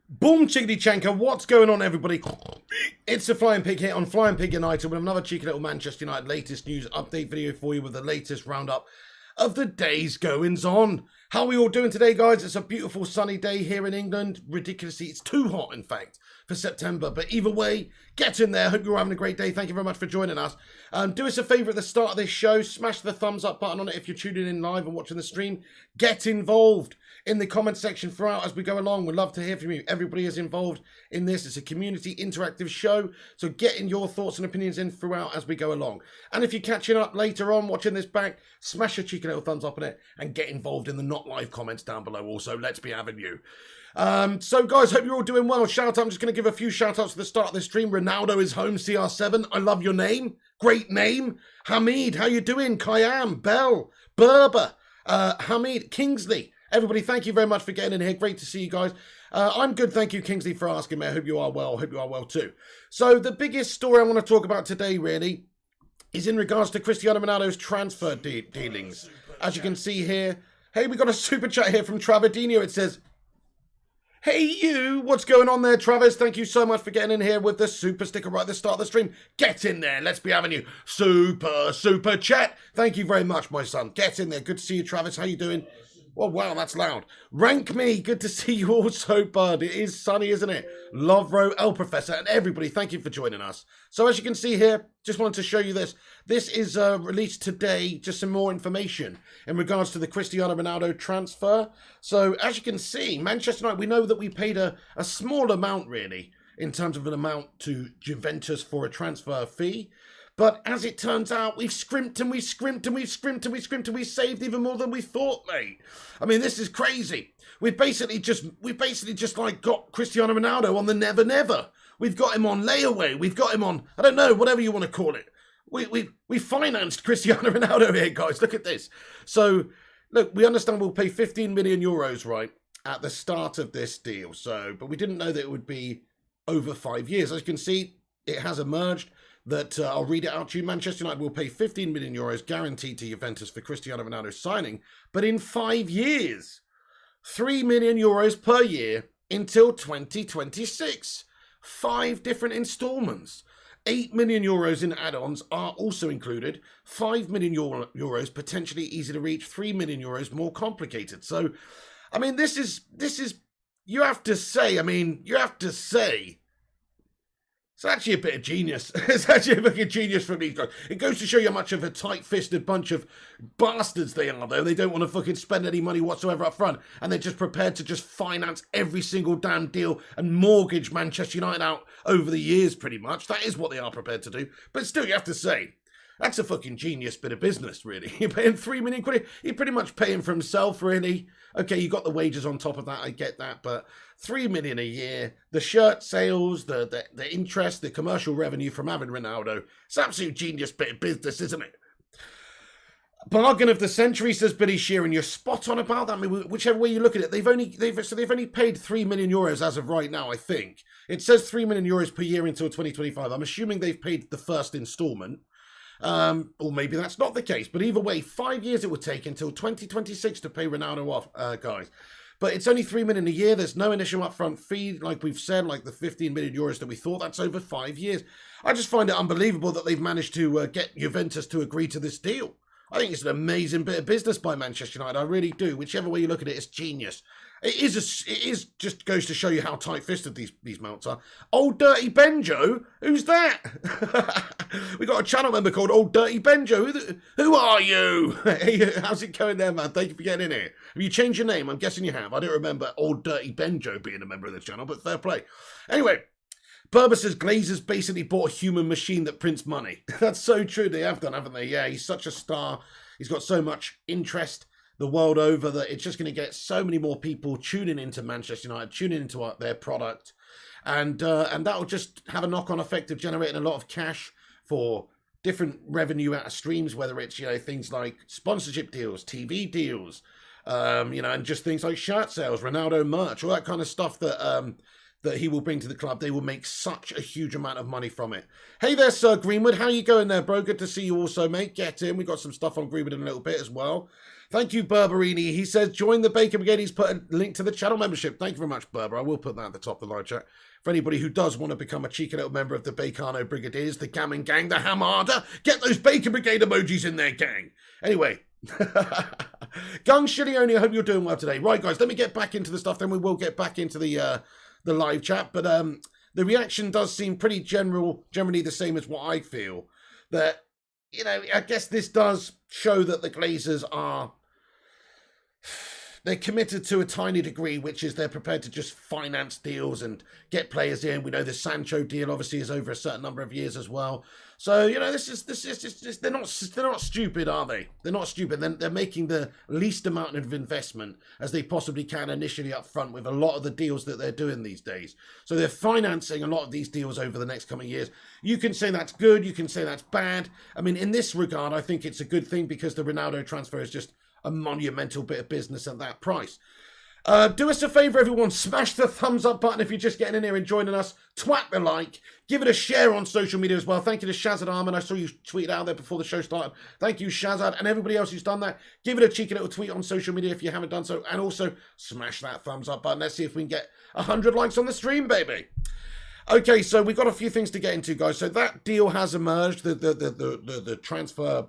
Boom chickadee chanka, what's going on everybody? It's the Flying Pig here on Flying Pig United with another cheeky little Manchester United latest news update video for you with the latest roundup of the day's goings on. How are we all doing today, guys? It's a beautiful sunny day here in England. Ridiculously, it's too hot, in fact, for September. But either way, get in there. Hope you're having a great day. Thank you very much for joining us. Do us a favour at the start of this show. Smash the thumbs up button on it if you're tuning in live and watching the stream. Get involved in the comment section throughout as we go along. We'd love to hear from you. Everybody is involved in this. It's a community interactive show. So getting your thoughts and opinions in throughout as we go along. And if you're catching up later on, watching this back, smash a cheeky little thumbs up on it and get involved in the not live comments down below also. Let's be having you. So guys, hope you're all doing well. Shout out, I'm just going to give a few shout outs at the start of this stream. Ronaldo is home, CR7. I love your name. Great name. Hamid, how you doing? Kayam, Bell, Berber, Hamid, Kingsley. Everybody, thank you very much for getting in here. Great to see you guys. I'm good, thank you, Kingsley, for asking me. I hope you are well. Hope you are well too. So the biggest story I want to talk about today, really, is in regards to Cristiano Ronaldo's transfer dealings. As you can see here, hey, we got a super chat here from Travadinho. It says, hey you, what's going on there, Travis? Thank you so much for getting in here with the super sticker right at the start of the stream. Get in there, let's be having you. Super chat. Thank you very much, my son. Get in there. Good to see you, Travis. How you doing? Oh, wow, that's loud. Rank me. Good to see you also, bud. It is sunny, isn't it? Lovro, El Professor, and everybody, thank you for joining us. So as you can see here, just wanted to show you this. This is released today, just some more information in regards to the Cristiano Ronaldo transfer. So as you can see, Manchester United, we know that we paid a small amount, really, in terms of an amount to Juventus for a transfer fee. But as it turns out, we've scrimped and we've scrimped and we've scrimped and we've scrimped and we've saved even more than we thought, mate. I mean, this is crazy. We've basically just like got Cristiano Ronaldo on the never never. We've got him on layaway. We've got him on, I don't know, whatever you want to call it. We financed Cristiano Ronaldo here, guys. Look at this. So, look, we understand we'll pay 15 million euros, right, at the start of this deal. So, but we didn't know that it would be over 5 years. As you can see, it has emerged that I'll read it out to you. Manchester United will pay 15 million euros guaranteed to Juventus for Cristiano Ronaldo's signing, but in 5 years. 3 million euros per year until 2026. 5 different installments. 8 million euros in add-ons are also included. 5 million euros potentially easy to reach. 3 million euros more complicated. So, I mean, this is, you have to say, it's actually a bit of genius. It's actually a bit of genius from these guys. It goes to show you how much of a tight-fisted bunch of bastards they are, though. They don't want to fucking spend any money whatsoever up front. And they're just prepared to just finance every single damn deal and mortgage Manchester United out over the years, pretty much. That is what they are prepared to do. But still, you have to say, that's a fucking genius bit of business, really. You're paying 3 million quid. You're pretty much paying for himself, really. Okay, you got the wages on top of that, I get that, but 3 million a year, the shirt sales, the interest, the commercial revenue from having Ronaldo, it's an absolute genius bit of business, isn't it? Bargain of the century, says Billy Sheeran. You're spot on about that. I mean, whichever way you look at it, they've only paid 3 million euros as of right now, I think. It says 3 million euros per year until 2025. I'm assuming they've paid the first instalment. Or maybe that's not the case, but either way, 5 years it would take until 2026 to pay Ronaldo off, guys. But it's only 3 million a year. There's no initial upfront fee, like we've said, like the 15 million euros that we thought. That's over 5 years. I just find it unbelievable that they've managed to get Juventus to agree to this deal. I think it's an amazing bit of business by Manchester United. I really do. Whichever way you look at it, it's genius. It is just goes to show you how tight-fisted these mounts are. Old Dirty Benjo? Who's that? We got a channel member called Old Dirty Benjo. Who are you? Hey, how's it going there, man? Thank you for getting in here. Have you changed your name? I'm guessing you have. I don't remember Old Dirty Benjo being a member of the channel, but fair play. Anyway, Berber says Glazers basically bought a human machine that prints money. That's so true. They have done, haven't they? Yeah, he's such a star. He's got so much interest the world over that it's just going to get so many more people tuning into Manchester United, tuning into their product, and that will just have a knock-on effect of generating a lot of cash for different revenue out of streams, whether it's, things like sponsorship deals, TV deals, and just things like shirt sales, Ronaldo merch, all that kind of stuff that that he will bring to the club, they will make such a huge amount of money from it. Hey there, Sir Greenwood. How you going there, bro? Good to see you also, mate. Get in. We've got some stuff on Greenwood in a little bit as well. Thank you, Berberini. He says, join the Bacon Brigade. He's put a link to the channel membership. Thank you very much, Berber. I will put that at the top of the live chat. For anybody who does want to become a cheeky little member of the Bacano Brigadiers, the Gammon Gang, the Hamada, get those Bacon Brigade emojis in there, gang. Anyway. Gung Shilioni, I hope you're doing well today. Right, guys, let me get back into the stuff, then we will get back into the live chat. But the reaction does seem pretty generally the same as what I feel. That, you know, I guess this does show that the Glazers are... They're committed to a tiny degree, which is they're prepared to just finance deals and get players in. We know the Sancho deal obviously is over a certain number of years as well. So, you know, this is they're not stupid, are they? They're not stupid. They're making the least amount of investment as they possibly can initially up front with a lot of the deals that they're doing these days. So they're financing a lot of these deals over the next coming years. You can say that's good. You can say that's bad. I mean, in this regard, I think it's a good thing because the Ronaldo transfer is just a monumental bit of business at that price. Do us a favour, everyone. Smash the thumbs up button if you're just getting in here and joining us. Twat the like. Give it a share on social media as well. Thank you to Shazad Arman. I saw you tweet out there before the show started. Thank you, Shazad, and everybody else who's done that. Give it a cheeky little tweet on social media if you haven't done so. And also, smash that thumbs up button. Let's see if we can get 100 likes on the stream, baby. Okay, so we've got a few things to get into, guys. So that deal has emerged. The transfer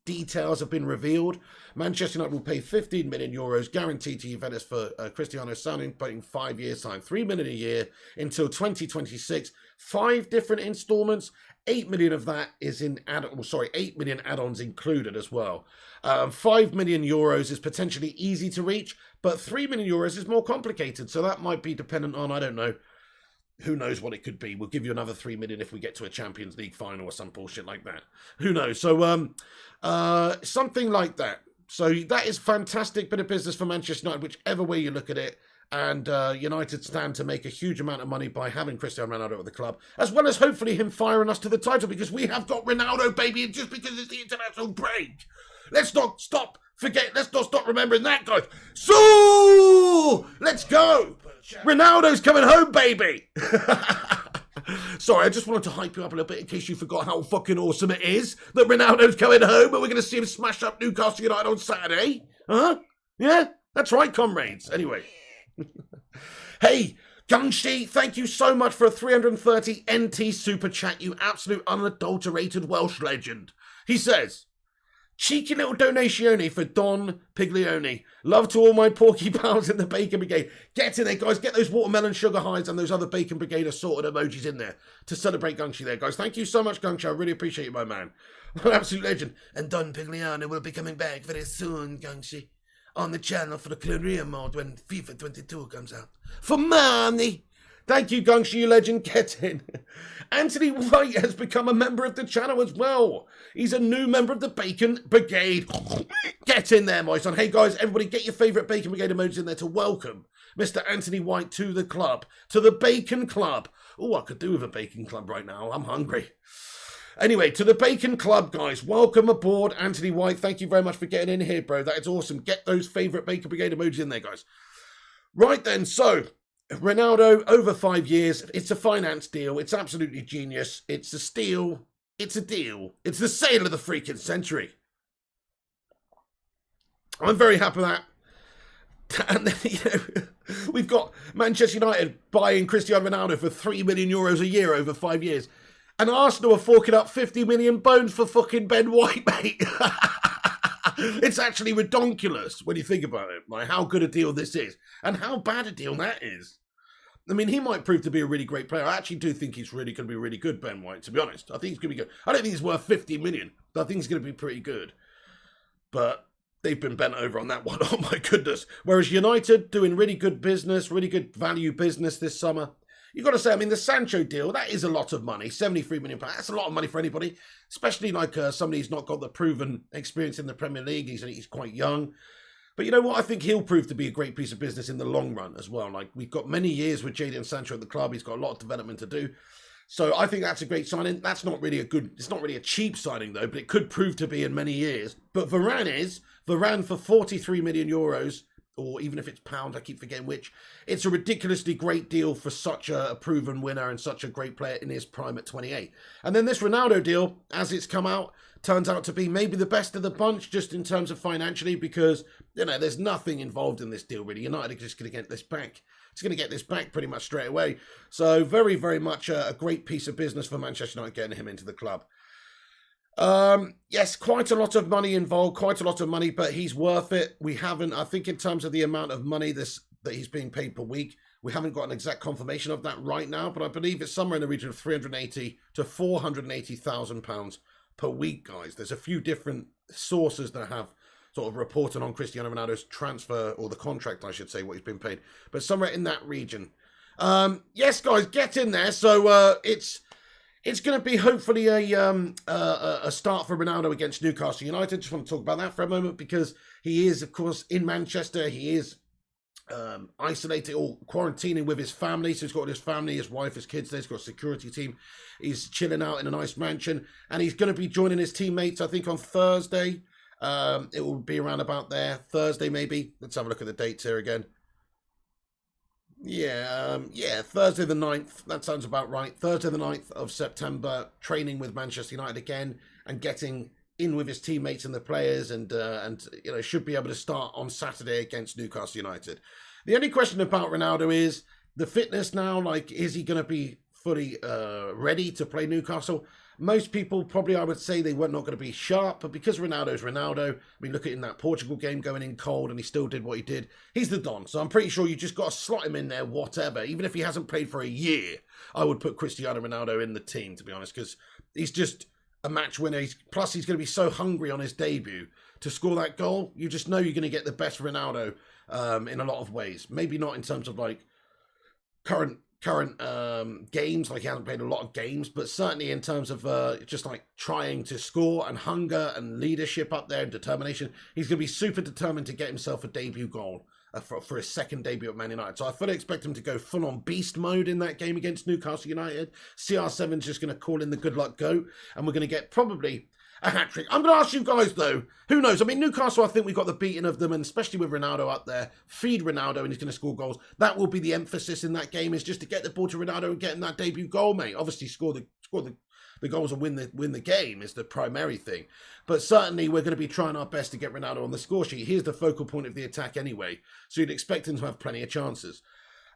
details have been revealed. Manchester United will pay 15 million euros guaranteed to Juventus for Cristiano Ronaldo, putting 5 years time, 3 million a year until 2026. 5 different installments. 8 million of that is in 8 million add-ons included as well. 5 million euros is potentially easy to reach, but 3 million euros is more complicated. So that might be dependent on, I don't know, who knows what it could be. We'll give you another 3 million if we get to a Champions League final or some bullshit like that. Who knows? So something like that. So that is fantastic bit of business for Manchester United, whichever way you look at it. And United stand to make a huge amount of money by having Cristiano Ronaldo at the club, as well as hopefully him firing us to the title, because we have got Ronaldo, baby, and just because it's the international break. Let's not stop remembering that, guys. So let's go. Ronaldo's coming home, baby. Sorry, I just wanted to hype you up a little bit in case you forgot how fucking awesome it is that Ronaldo's coming home and we're going to see him smash up Newcastle United on Saturday. Huh? Yeah, that's right, comrades. Anyway. Hey, Gungshi, thank you so much for a 330 NT super chat, you absolute unadulterated Welsh legend. He says, cheeky little donatione for Don Piglione. Love to all my porky pals in the Bacon Brigade. Get in there, guys. Get those watermelon sugar highs and those other Bacon Brigade assorted emojis in there to celebrate Gungshi there, guys. Thank you so much, Gungshi. I really appreciate you, my man. What an absolute legend. And Don Piglione will be coming back very soon, Gungshi, on the channel for the career mode when FIFA 22 comes out. For money. Thank you, Gungshi, you legend. Get in. Anthony White has become a member of the channel as well. He's a new member of the Bacon Brigade. Get in there, my son. Hey, guys, everybody get your favourite Bacon Brigade emojis in there to welcome Mr. Anthony White to the club, to the Bacon Club. Oh, I could do with a Bacon Club right now. I'm hungry. Anyway, to the Bacon Club, guys. Welcome aboard, Anthony White. Thank you very much for getting in here, bro. That is awesome. Get those favourite Bacon Brigade emojis in there, guys. Right then, so Ronaldo, over 5 years. It's a finance deal. It's absolutely genius. It's a steal. It's a deal. It's the sale of the freaking century. I'm very happy with that. And then, we've got Manchester United buying Cristiano Ronaldo for 3 million euros a year over 5 years. And Arsenal are forking up 50 million bones for fucking Ben White, mate. It's actually redonkulous when you think about it, like how good a deal this is and how bad a deal that is. I mean, he might prove to be a really great player. I actually do think he's really going to be really good, Ben White, to be honest. I think he's going to be good. I don't think he's worth 50 million, but I think he's going to be pretty good. But they've been bent over on that one. Oh, my goodness. Whereas United doing really good business, really good value business this summer. You've got to say, I mean, the Sancho deal, that is a lot of money. 73 million pounds. That's a lot of money for anybody, especially like somebody who's not got the proven experience in the Premier League. He's quite young. But you know what? I think he'll prove to be a great piece of business in the long run as well. Like, we've got many years with Jadon Sancho at the club. He's got a lot of development to do. So I think that's a great signing. That's not really it's not really a cheap signing though, but it could prove to be in many years. But Varane for 43 million euros or even if it's pounds, I keep forgetting which. It's a ridiculously great deal for such a proven winner and such a great player in his prime at 28. And then this Ronaldo deal, as it's come out, turns out to be maybe the best of the bunch just in terms of financially, because, you know, there's nothing involved in this deal really. United are just going to get this back. It's going to get this back pretty much straight away. So very, very much a great piece of business for Manchester United getting him into the club. Yes, quite a lot of money involved, quite a lot of money, but he's worth it. We haven't, I think in terms of the amount of money that he's being paid per week, we haven't got an exact confirmation of that right now, but I believe it's somewhere in the region of 380 to 480,000 pounds per week, guys. There's a few different sources that have sort of reported on Cristiano Ronaldo's transfer, or the contract, I should say, what he's been paid, but somewhere in that region. Yes, guys, get in there. So it's going to be hopefully a start for Ronaldo against Newcastle United. Just want to talk about that for a moment, because he is, of course, in Manchester. He is isolated or quarantining with his family. So he's got his family, his wife, his kids there. He's got a security team. He's chilling out in a nice mansion. And he's going to be joining his teammates, I think, on Thursday. It will be around about there. Thursday, maybe. Let's have a look at the dates here again. Yeah, Thursday the 9th. That sounds about right. Thursday the 9th of September, training with Manchester United again and getting in with his teammates and the players, and you know, should be able to start on Saturday against Newcastle United. The only question about Ronaldo is the fitness now. Like, is he going to be fully ready to play Newcastle? Most people probably, I would say, they were not going to be sharp, but because Ronaldo's Ronaldo, I mean, look at in that Portugal game going in cold and he still did what he did. He's the Don, so I'm pretty sure you just got to slot him in there, whatever. Even if he hasn't played for a year, I would put Cristiano Ronaldo in the team, to be honest, because he's just a match winner. Plus, he's going to be so hungry on his debut to score that goal. You just know you're going to get the best Ronaldo in a lot of ways. Maybe not in terms of like current games, like he hasn't played a lot of games, but certainly in terms of just like trying to score and hunger and leadership up there and determination, he's going to be super determined to get himself a debut goal for his second debut at Man United. So I fully expect him to go full on beast mode in that game against Newcastle United. CR7's just going to call in the good luck goat, and we're going to get probably a hat-trick. I'm going to ask you guys, though, who knows? I mean, Newcastle, I think we got the beating of them, and especially with Ronaldo up there, feed Ronaldo and he's going to score goals. That will be the emphasis in that game, is just to get the ball to Ronaldo and get him that debut goal, mate. Obviously, score the goals and win the game is the primary thing. But certainly, we're going to be trying our best to get Ronaldo on the score sheet. Here's the focal point of the attack anyway, so you'd expect him to have plenty of chances.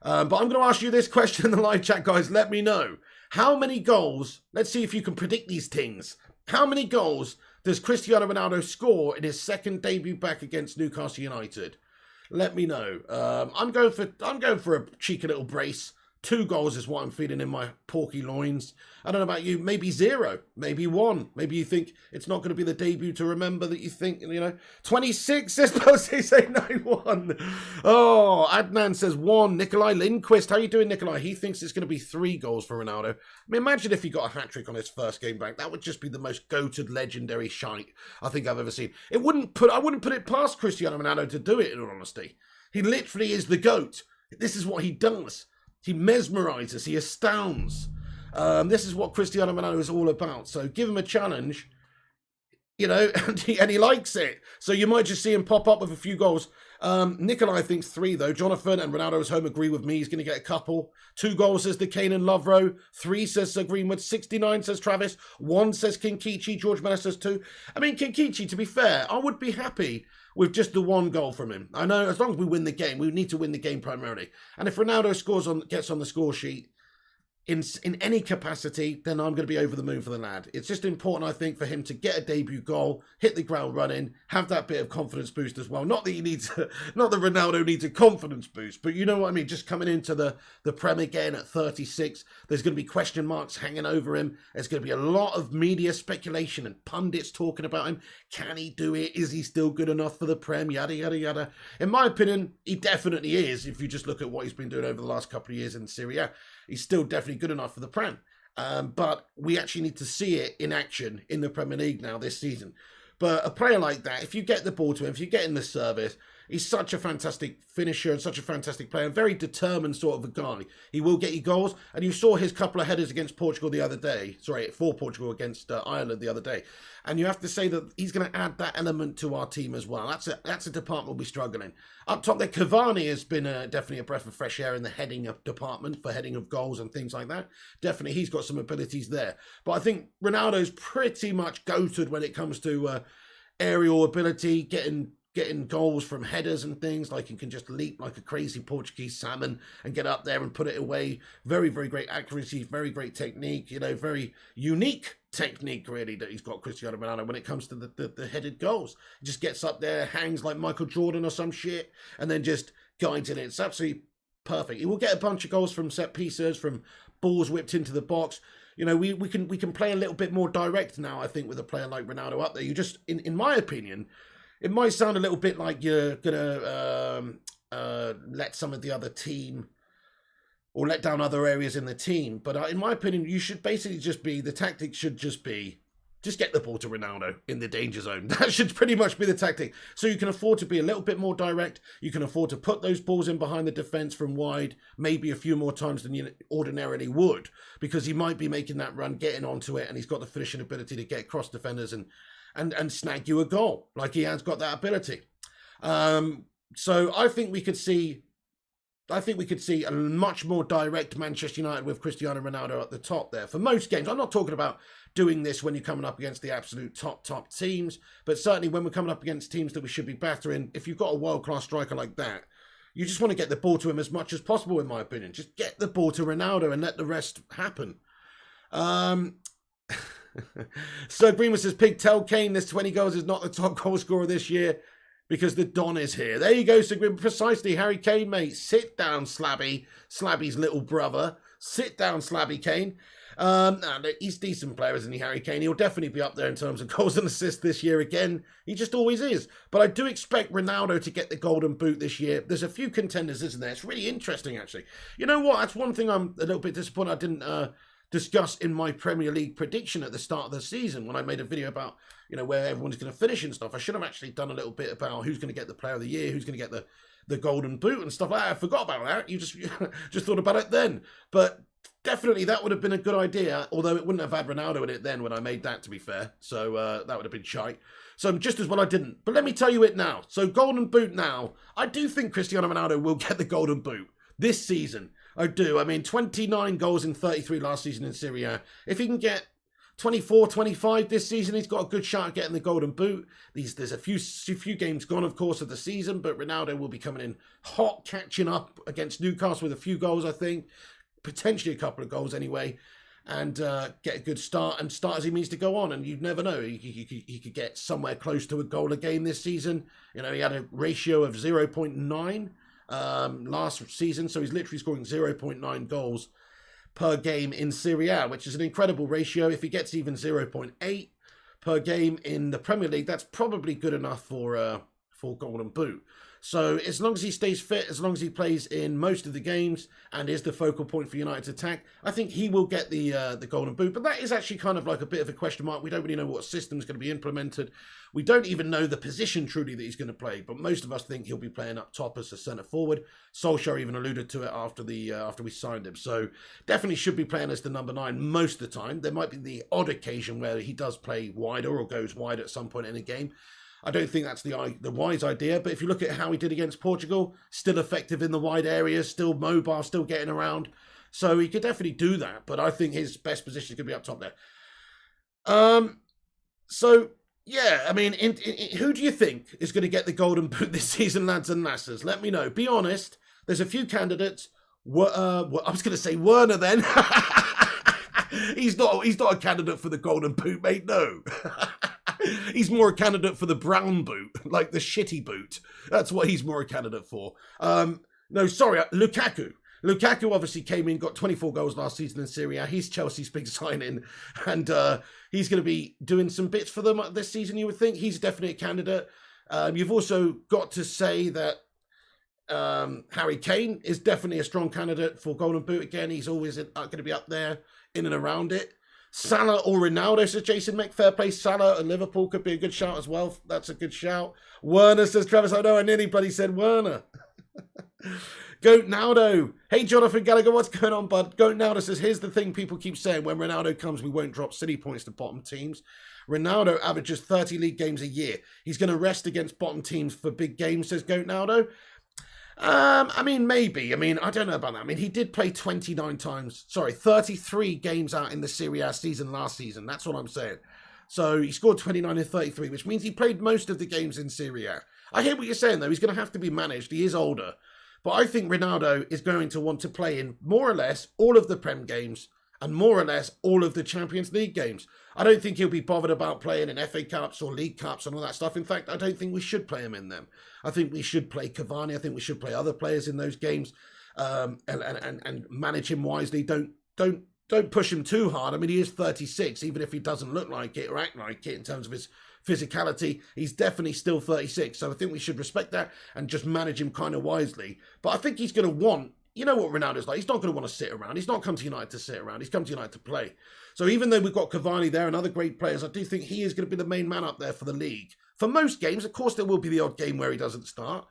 But I'm going to ask you this question in the live chat, guys. Let me know. How many goals, let's see if you can predict these things. How many goals does Cristiano Ronaldo score in his second debut back against Newcastle United? Let me know. I'm going for a cheeky little brace. 2 goals is what I'm feeling in my porky loins. I don't know about you. Maybe 0. Maybe 1. Maybe you think it's not going to be the debut to remember, that you think, you know. 26 says Posey, say no 1. Oh, Adnan says 1. Nikolai Lindquist. How you doing, Nikolai? He thinks it's going to be 3 goals for Ronaldo. I mean, imagine if he got a hat-trick on his first game back. That would just be the most goated, legendary shite I think I've ever seen. I wouldn't put it past Cristiano Ronaldo to do it, in all honesty. He literally is the GOAT. This is what he does. He mesmerizes, he astounds. This is what Cristiano Ronaldo is all about. So give him a challenge, you know, and he likes it. So you might just see him pop up with a few goals. Nikolai thinks 3, though. Jonathan and Ronaldo's home agree with me. He's going to get a couple. 2 goals, says the Kane and Lovro. 3, says Sir Greenwood. 69, says Travis. 1, says Kinkichi. George Miller says 2. I mean, Kinkichi, to be fair, I would be happy with just the 1 goal from him. I know, as long as we win the game, we need to win the game primarily. And if Ronaldo gets on the score sheet in any capacity, then I'm going to be over the moon for the lad. It's just important, I think, for him to get a debut goal, hit the ground running, have that bit of confidence boost as well. Not that Ronaldo needs a confidence boost, but you know what I mean? Just coming into the Prem again at 36, there's going to be question marks hanging over him. There's going to be a lot of media speculation and pundits talking about him. Can he do it? Is he still good enough for the Prem? Yada, yada, yada. In my opinion, he definitely is. If you just look at what he's been doing over the last couple of years in Serie A, he's still definitely good enough for the Prem. But we actually need to see it in action in the Premier League now this season. But a player like that, if you get the ball to him, if you get in the service, He's such a fantastic finisher and such a fantastic player, and very determined sort of a guy. He will get you goals, and you saw his couple of headers against Portugal the other day. Sorry, for Portugal against Ireland the other day. And you have to say that he's going to add that element to our team as well. That's a department we'll be struggling. Up top there, Cavani has been definitely a breath of fresh air in the heading of department for heading of goals and things like that. Definitely, he's got some abilities there. But I think Ronaldo's pretty much goated when it comes to aerial ability, getting goals from headers and things. Like he can just leap like a crazy Portuguese salmon and get up there and put it away. Very, very great accuracy, very great technique, very unique technique really that he's got, Cristiano Ronaldo, when it comes to the headed goals. He just gets up there, hangs like Michael Jordan or some shit, and then just guides it in. It's absolutely perfect. He will get a bunch of goals from set pieces, from balls whipped into the box. We can play a little bit more direct now, I think, with a player like Ronaldo up there. You just, in my opinion, it might sound a little bit like you're going to let some of the other team or let down other areas in the team. But in my opinion, you should basically the tactic should just get the ball to Ronaldo in the danger zone. That should pretty much be the tactic. So you can afford to be a little bit more direct. You can afford to put those balls in behind the defence from wide, maybe a few more times than you ordinarily would, because he might be making that run, getting onto it, and he's got the finishing ability to get across defenders and snag you a goal. Like, he has got that ability. So I think we could see a much more direct Manchester United with Cristiano Ronaldo at the top there for most games. I'm not talking about doing this when you're coming up against the absolute top teams, but certainly when we're coming up against teams that we should be battering, if you've got a world-class striker like that, you just want to get the ball to him as much as possible, in my opinion. Just get the ball to Ronaldo and let the rest happen. Sir Greenwood says, Pigtail Kane, this 20 goals is not the top goal scorer this year because the Don is here. There you go, Sir Greenwood. Precisely, Harry Kane, mate. Sit down, Slabby. Slabby's little brother. Sit down, Slabby Kane. He's a decent player, isn't he, Harry Kane? He'll definitely be up there in terms of goals and assists this year again. He just always is. But I do expect Ronaldo to get the golden boot this year. There's a few contenders, isn't there? It's really interesting, actually. You know what? That's one thing I'm a little bit disappointed I didn't discuss in my Premier League prediction at the start of the season when I made a video about, where everyone's going to finish and stuff. I should have actually done a little bit about who's going to get the player of the year, who's going to get the golden boot and stuff like that. I forgot about that. You just thought about it then. But definitely that would have been a good idea, although it wouldn't have had Ronaldo in it then when I made that, to be fair. So that would have been shite. So just as well I didn't. But let me tell you it now. So golden boot now. I do think Cristiano Ronaldo will get the golden boot this season. I do. I mean, 29 goals in 33 last season in Serie A. If he can get 24, 25 this season, he's got a good shot at getting the golden boot. There's a few games gone, of course, of the season, but Ronaldo will be coming in hot, catching up against Newcastle with a few goals, I think. Potentially a couple of goals anyway. And get a good start and start as he means to go on. And you'd never know. He could get somewhere close to a goal a game this season. He had a ratio of 0.9. Last season, so he's literally scoring 0.9 goals per game in Serie A, which is an incredible ratio. If he gets even 0.8 per game in the Premier League, that's probably good enough for golden boot. So as long as he stays fit, as long as he plays in most of the games and is the focal point for United's attack, I think he will get the golden boot. But that is actually kind of like a bit of a question mark. We don't really know what system is going to be implemented. We don't even know the position truly that he's going to play. But most of us think he'll be playing up top as a centre forward. Solskjaer even alluded to it after we signed him. So definitely should be playing as the number 9 most of the time. There might be the odd occasion where he does play wider or goes wide at some point in a game. I don't think that's the wise idea, but if you look at how he did against Portugal, still effective in the wide areas, still mobile, still getting around. So he could definitely do that, but I think his best position is going to be up top there. So, yeah, I mean, who do you think is going to get the golden boot this season, lads and lasses? Let me know. Be honest. There's a few candidates. I was going to say Werner then. He's not a candidate for the golden boot, mate, no. He's more a candidate for the brown boot, like the shitty boot. That's what he's more a candidate for. No, sorry, Lukaku. Lukaku obviously came in, got 24 goals last season in Serie A. He's Chelsea's big signing, and he's going to be doing some bits for them this season, you would think. He's definitely a candidate. You've also got to say that Harry Kane is definitely a strong candidate for golden boot again. He's always going to be up there, in and around it. Salah or Ronaldo, says Jason Mick. Fair play. Salah and Liverpool could be a good shout as well. That's a good shout. Werner, says Travis. I know I nearly bloody said Werner. Goat Naldo. Hey, Jonathan Gallagher, what's going on, bud? Goat Naldo says, here's the thing people keep saying. When Ronaldo comes, we won't drop silly points to bottom teams. Ronaldo averages 30 league games a year. He's going to rest against bottom teams for big games, says Goat Naldo. I mean, maybe. I mean, I don't know about that. I mean, he did play 33 games out in the Serie A season last season. That's what I'm saying. So he scored 29 and 33, which means he played most of the games in Serie A. I hear what you're saying, though. He's going to have to be managed. He is older. But I think Ronaldo is going to want to play in more or less all of the Prem games and more or less all of the Champions League games. I don't think he'll be bothered about playing in FA Cups or League Cups and all that stuff. In fact, I don't think we should play him in them. I think we should play Cavani. I think we should play other players in those games and manage him wisely. Don't push him too hard. I mean, he is 36, even if he doesn't look like it or act like it in terms of his physicality. He's definitely still 36. So I think we should respect that and just manage him kind of wisely. But I think he's going to want, you know what Ronaldo's like. He's not going to want to sit around. He's not come to United to sit around. He's come to United to play. So even though we've got Cavani there and other great players, I do think he is going to be the main man up there for the league. For most games, of course, there will be the odd game where he doesn't start.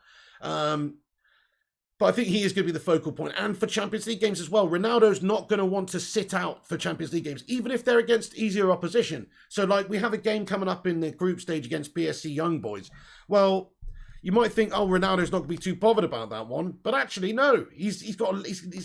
But I think he is going to be the focal point. And for Champions League games as well, Ronaldo's not going to want to sit out for Champions League games, even if they're against easier opposition. So, like, we have a game coming up in the group stage against BSC Young Boys. Well, you might think, oh, Ronaldo's not going to be too bothered about that one. But actually, no. He's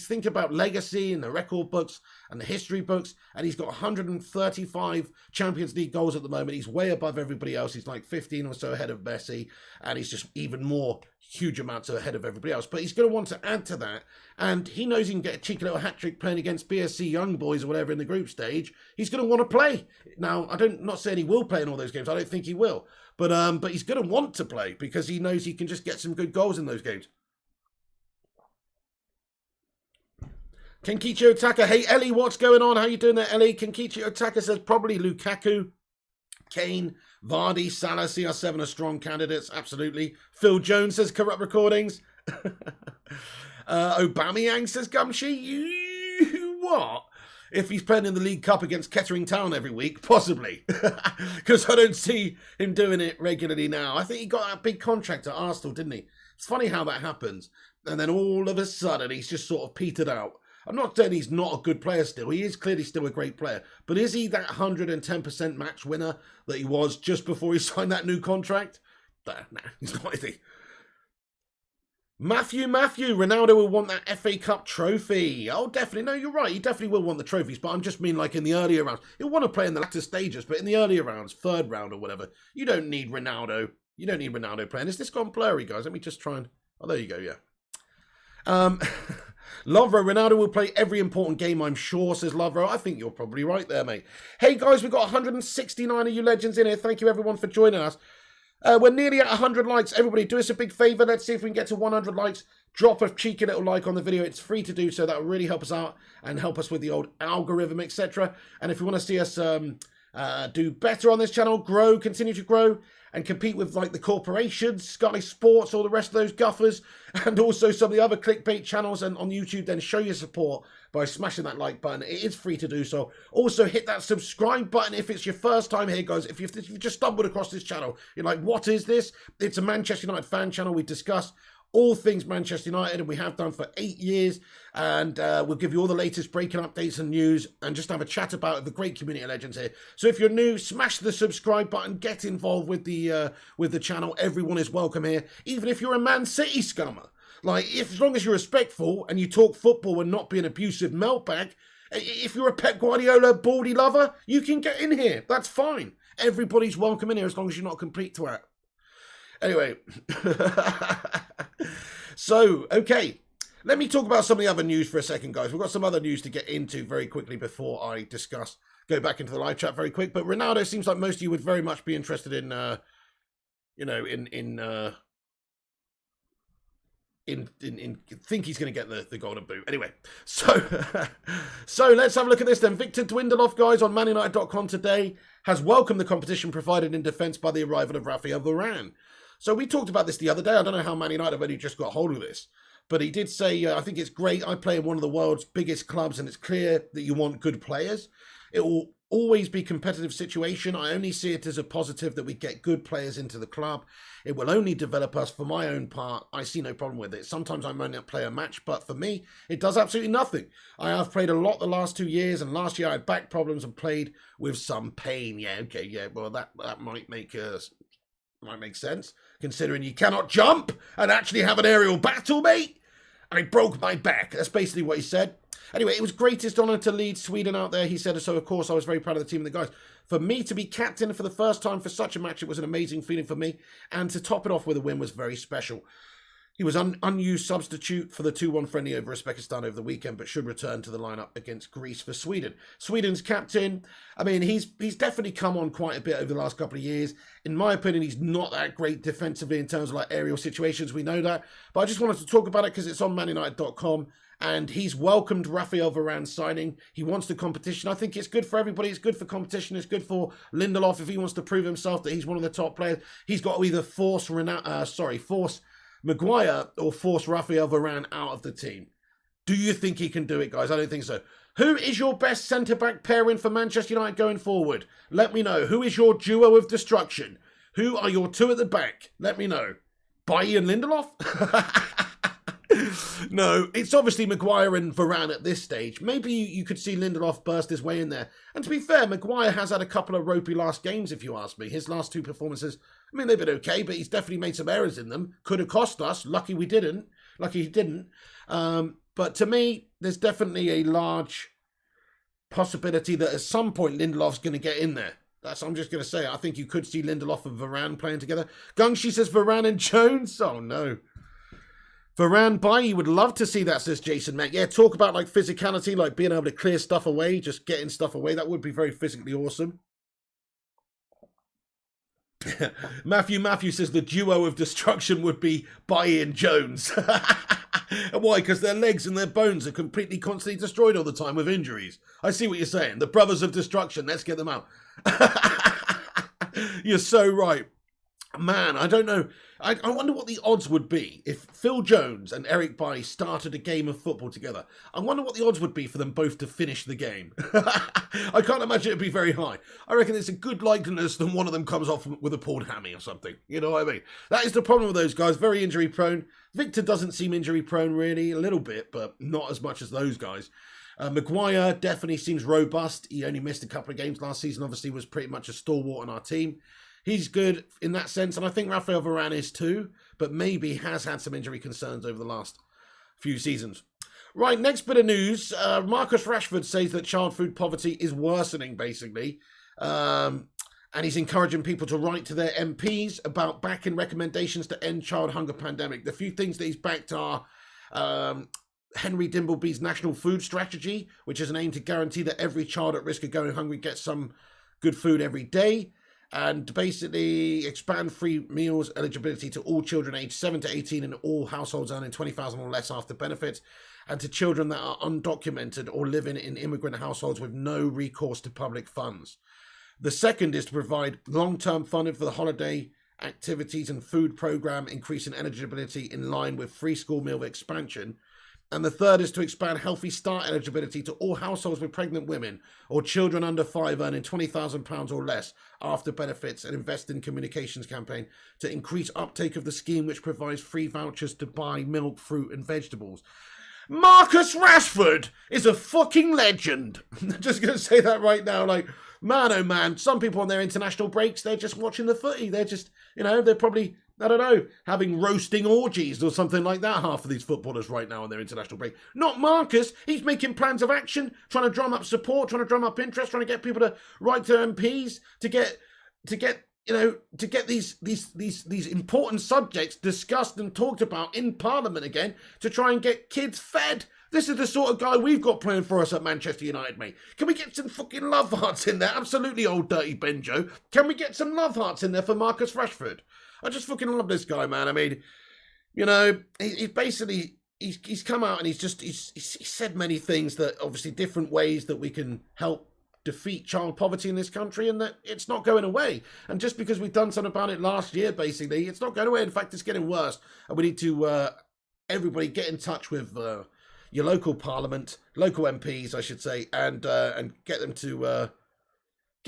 thinking about legacy and the record books and the history books. And he's got 135 Champions League goals at the moment. He's way above everybody else. He's like 15 or so ahead of Messi. And he's just even more huge amounts ahead of everybody else. But he's going to want to add to that. And he knows he can get a cheeky little hat-trick playing against BSC Young Boys or whatever in the group stage. He's going to want to play. Now, I'm not saying he will play in all those games. I don't think he will. But he's going to want to play because he knows he can just get some good goals in those games. Kenkichi Otaka. Hey, Ellie, what's going on? How you doing there, Ellie? Kenkichi Otaka says probably Lukaku, Kane, Vardy, Salah, CR7 are strong candidates. Absolutely. Phil Jones says corrupt recordings. Aubameyang says Gumshy. What? If he's playing in the League Cup against Kettering Town every week, possibly. Because I don't see him doing it regularly now. I think he got that big contract at Arsenal, didn't he? It's funny how that happens. And then all of a sudden, he's just sort of petered out. I'm not saying he's not a good player still. He is clearly still a great player. But is he that 110% match winner that he was just before he signed that new contract? Nah, he's not, is he? Matthew, Ronaldo will want that FA Cup trophy. Oh, definitely. No, you're right. He definitely will want the trophies. But I'm just mean like in the earlier rounds. He'll want to play in the latter stages. But in the earlier rounds, third round or whatever, you don't need Ronaldo. You don't need Ronaldo playing. Is this gone blurry, guys? Let me just try and... Oh, there you go, yeah. Lovro, Ronaldo will play every important game, I'm sure, says Lovro. I think you're probably right there, mate. Hey, guys, we've got 169 of you legends in here. Thank you, everyone, for joining us. We're nearly at 100 likes. Everybody, do us a big favour. Let's see if we can get to 100 likes. Drop a cheeky little like on the video. It's free to do so. That will really help us out and help us with the old algorithm, etc. And if you want to see us do better on this channel, grow, continue to grow, and compete with like the corporations, Sky Sports, all the rest of those guffers, and also some of the other clickbait channels and on YouTube, then show your support by smashing that like button. It is free to do so. Also, hit that subscribe button if it's your first time here, guys. If you've just stumbled across this channel, you're like, what is this? It's a Manchester United fan channel. We discuss all things Manchester United, and we have done for 8 years. And we'll give you all the latest breaking updates and news and just have a chat about the great community of legends here. So if you're new, smash the subscribe button, get involved with the channel. Everyone is welcome here, even if you're a Man City scummer. Like, as long as you're respectful and you talk football and not be an abusive meltbag, if you're a Pep Guardiola baldy lover, you can get in here. That's fine. Everybody's welcome in here as long as you're not a complete twat. Anyway, so, okay, let me talk about some of the other news for a second, guys. We've got some other news to get into very quickly before I go back into the live chat very quick. But Ronaldo seems like most of you would very much be interested in, think he's going to get the golden boot. Anyway, so let's have a look at this then. Victor Dwindloff, guys, on ManUnited.com today has welcomed the competition provided in defence by the arrival of Rafael Varane. So we talked about this the other day. I don't know how Man United have only just got hold of this. But he did say, I think it's great. I play in one of the world's biggest clubs, and it's clear that you want good players. It will always be competitive situation. I only see it as a positive that we get good players into the club. It will only develop us. For my own part, I see no problem with it. Sometimes I might not play a match, but for me, it does absolutely nothing. I have played a lot the last 2 years, and last year I had back problems and played with some pain. Yeah, okay, yeah, well, that might make sense, considering you cannot jump and actually have an aerial battle, mate. I broke my back. That's basically what he said. Anyway, it was greatest honour to lead Sweden out there, he said. So, of course, I was very proud of the team and the guys. For me to be captain for the first time for such a match, it was an amazing feeling for me. And to top it off with a win was very special. He was unused substitute for the 2-1 friendly over Uzbekistan over the weekend, but should return to the lineup against Greece for Sweden. Sweden's captain, I mean, he's definitely come on quite a bit over the last couple of years. In my opinion, he's not that great defensively in terms of like aerial situations. We know that. But I just wanted to talk about it because it's on manunited.com. And he's welcomed Rafael Varane's signing. He wants the competition. I think it's good for everybody. It's good for competition. It's good for Lindelof if he wants to prove himself that he's one of the top players. He's got to either force Maguire or force Rafael Varane out of the team. Do you think he can do it, guys? I don't think so. Who is your best centre-back pairing for Manchester United going forward? Let me know. Who is your duo of destruction? Who are your two at the back? Let me know. Bailly and Lindelof? No, it's obviously Maguire and Varane at this stage. Maybe you could see Lindelof burst his way in there. And to be fair, Maguire has had a couple of ropey last games, if you ask me. His last two performances, I mean, they've been okay, but he's definitely made some errors in them. Could have cost us. Lucky he didn't. But to me, there's definitely a large possibility that at some point Lindelof's going to get in there. I'm just going to say, I think you could see Lindelof and Varane playing together. Gungshi says Varane and Jones. Oh, no. Varane, Bailly, would love to see that, says Jason Mack. Yeah, talk about like physicality, like being able to clear stuff away, just getting stuff away. That would be very physically awesome. Matthew says the duo of destruction would be Bailly and Jones. Why? Because their legs and their bones are completely constantly destroyed all the time with injuries. I see what you're saying. The brothers of destruction. Let's get them out. You're so right. Man, I don't know. I wonder what the odds would be if Phil Jones and Eric Bailly started a game of football together. I wonder what the odds would be for them both to finish the game. I can't imagine it'd be very high. I reckon it's a good likeliness that one of them comes off with a pulled hammy or something. You know what I mean? That is the problem with those guys. Very injury prone. Victor doesn't seem injury prone really. A little bit, but not as much as those guys. Maguire definitely seems robust. He only missed a couple of games last season. Obviously was pretty much a stalwart on our team. He's good in that sense, and I think Rafael Varane is too, but maybe has had some injury concerns over the last few seasons. Right, next bit of news. Marcus Rashford says that child food poverty is worsening, basically. And he's encouraging people to write to their MPs about backing recommendations to end child hunger pandemic. The few things that he's backed are Henry Dimbleby's National Food Strategy, which is an aim to guarantee that every child at risk of going hungry gets some good food every day. And basically expand free meals eligibility to all children aged 7 to 18 in all households earning $20,000 or less after benefits, and to children that are undocumented or living in immigrant households with no recourse to public funds. The second is to provide long-term funding for the holiday activities and food program, increasing eligibility in line with free school meal expansion. And the third is to expand Healthy Start eligibility to all households with pregnant women or children under 5 earning £20,000 or less after benefits, and invest in communications campaign to increase uptake of the scheme, which provides free vouchers to buy milk, fruit and vegetables. Marcus Rashford is a fucking legend. I'm just going to say that right now. Like, man, oh man, some people on their international breaks, they're just watching the footy. They're just, they're probably, I don't know, having roasting orgies or something like that, half of these footballers right now on their international break. Not Marcus. He's making plans of action, trying to drum up support, trying to drum up interest, trying to get people to write to MPs to get these important subjects discussed and talked about in Parliament again, to try and get kids fed. This is the sort of guy we've got playing for us at Manchester United, mate. Can we get some fucking love hearts in there? Absolutely, old dirty Benjo. Can we get some love hearts in there for Marcus Rashford? I just fucking love this guy, man. I mean, he's basically, he's come out and he's said many things, that obviously different ways that we can help defeat child poverty in this country, and that it's not going away. And just because we've done something about it last year, basically, it's not going away. In fact, it's getting worse. And we need to, everybody get in touch with your local parliament, local MPs, I should say, and get them to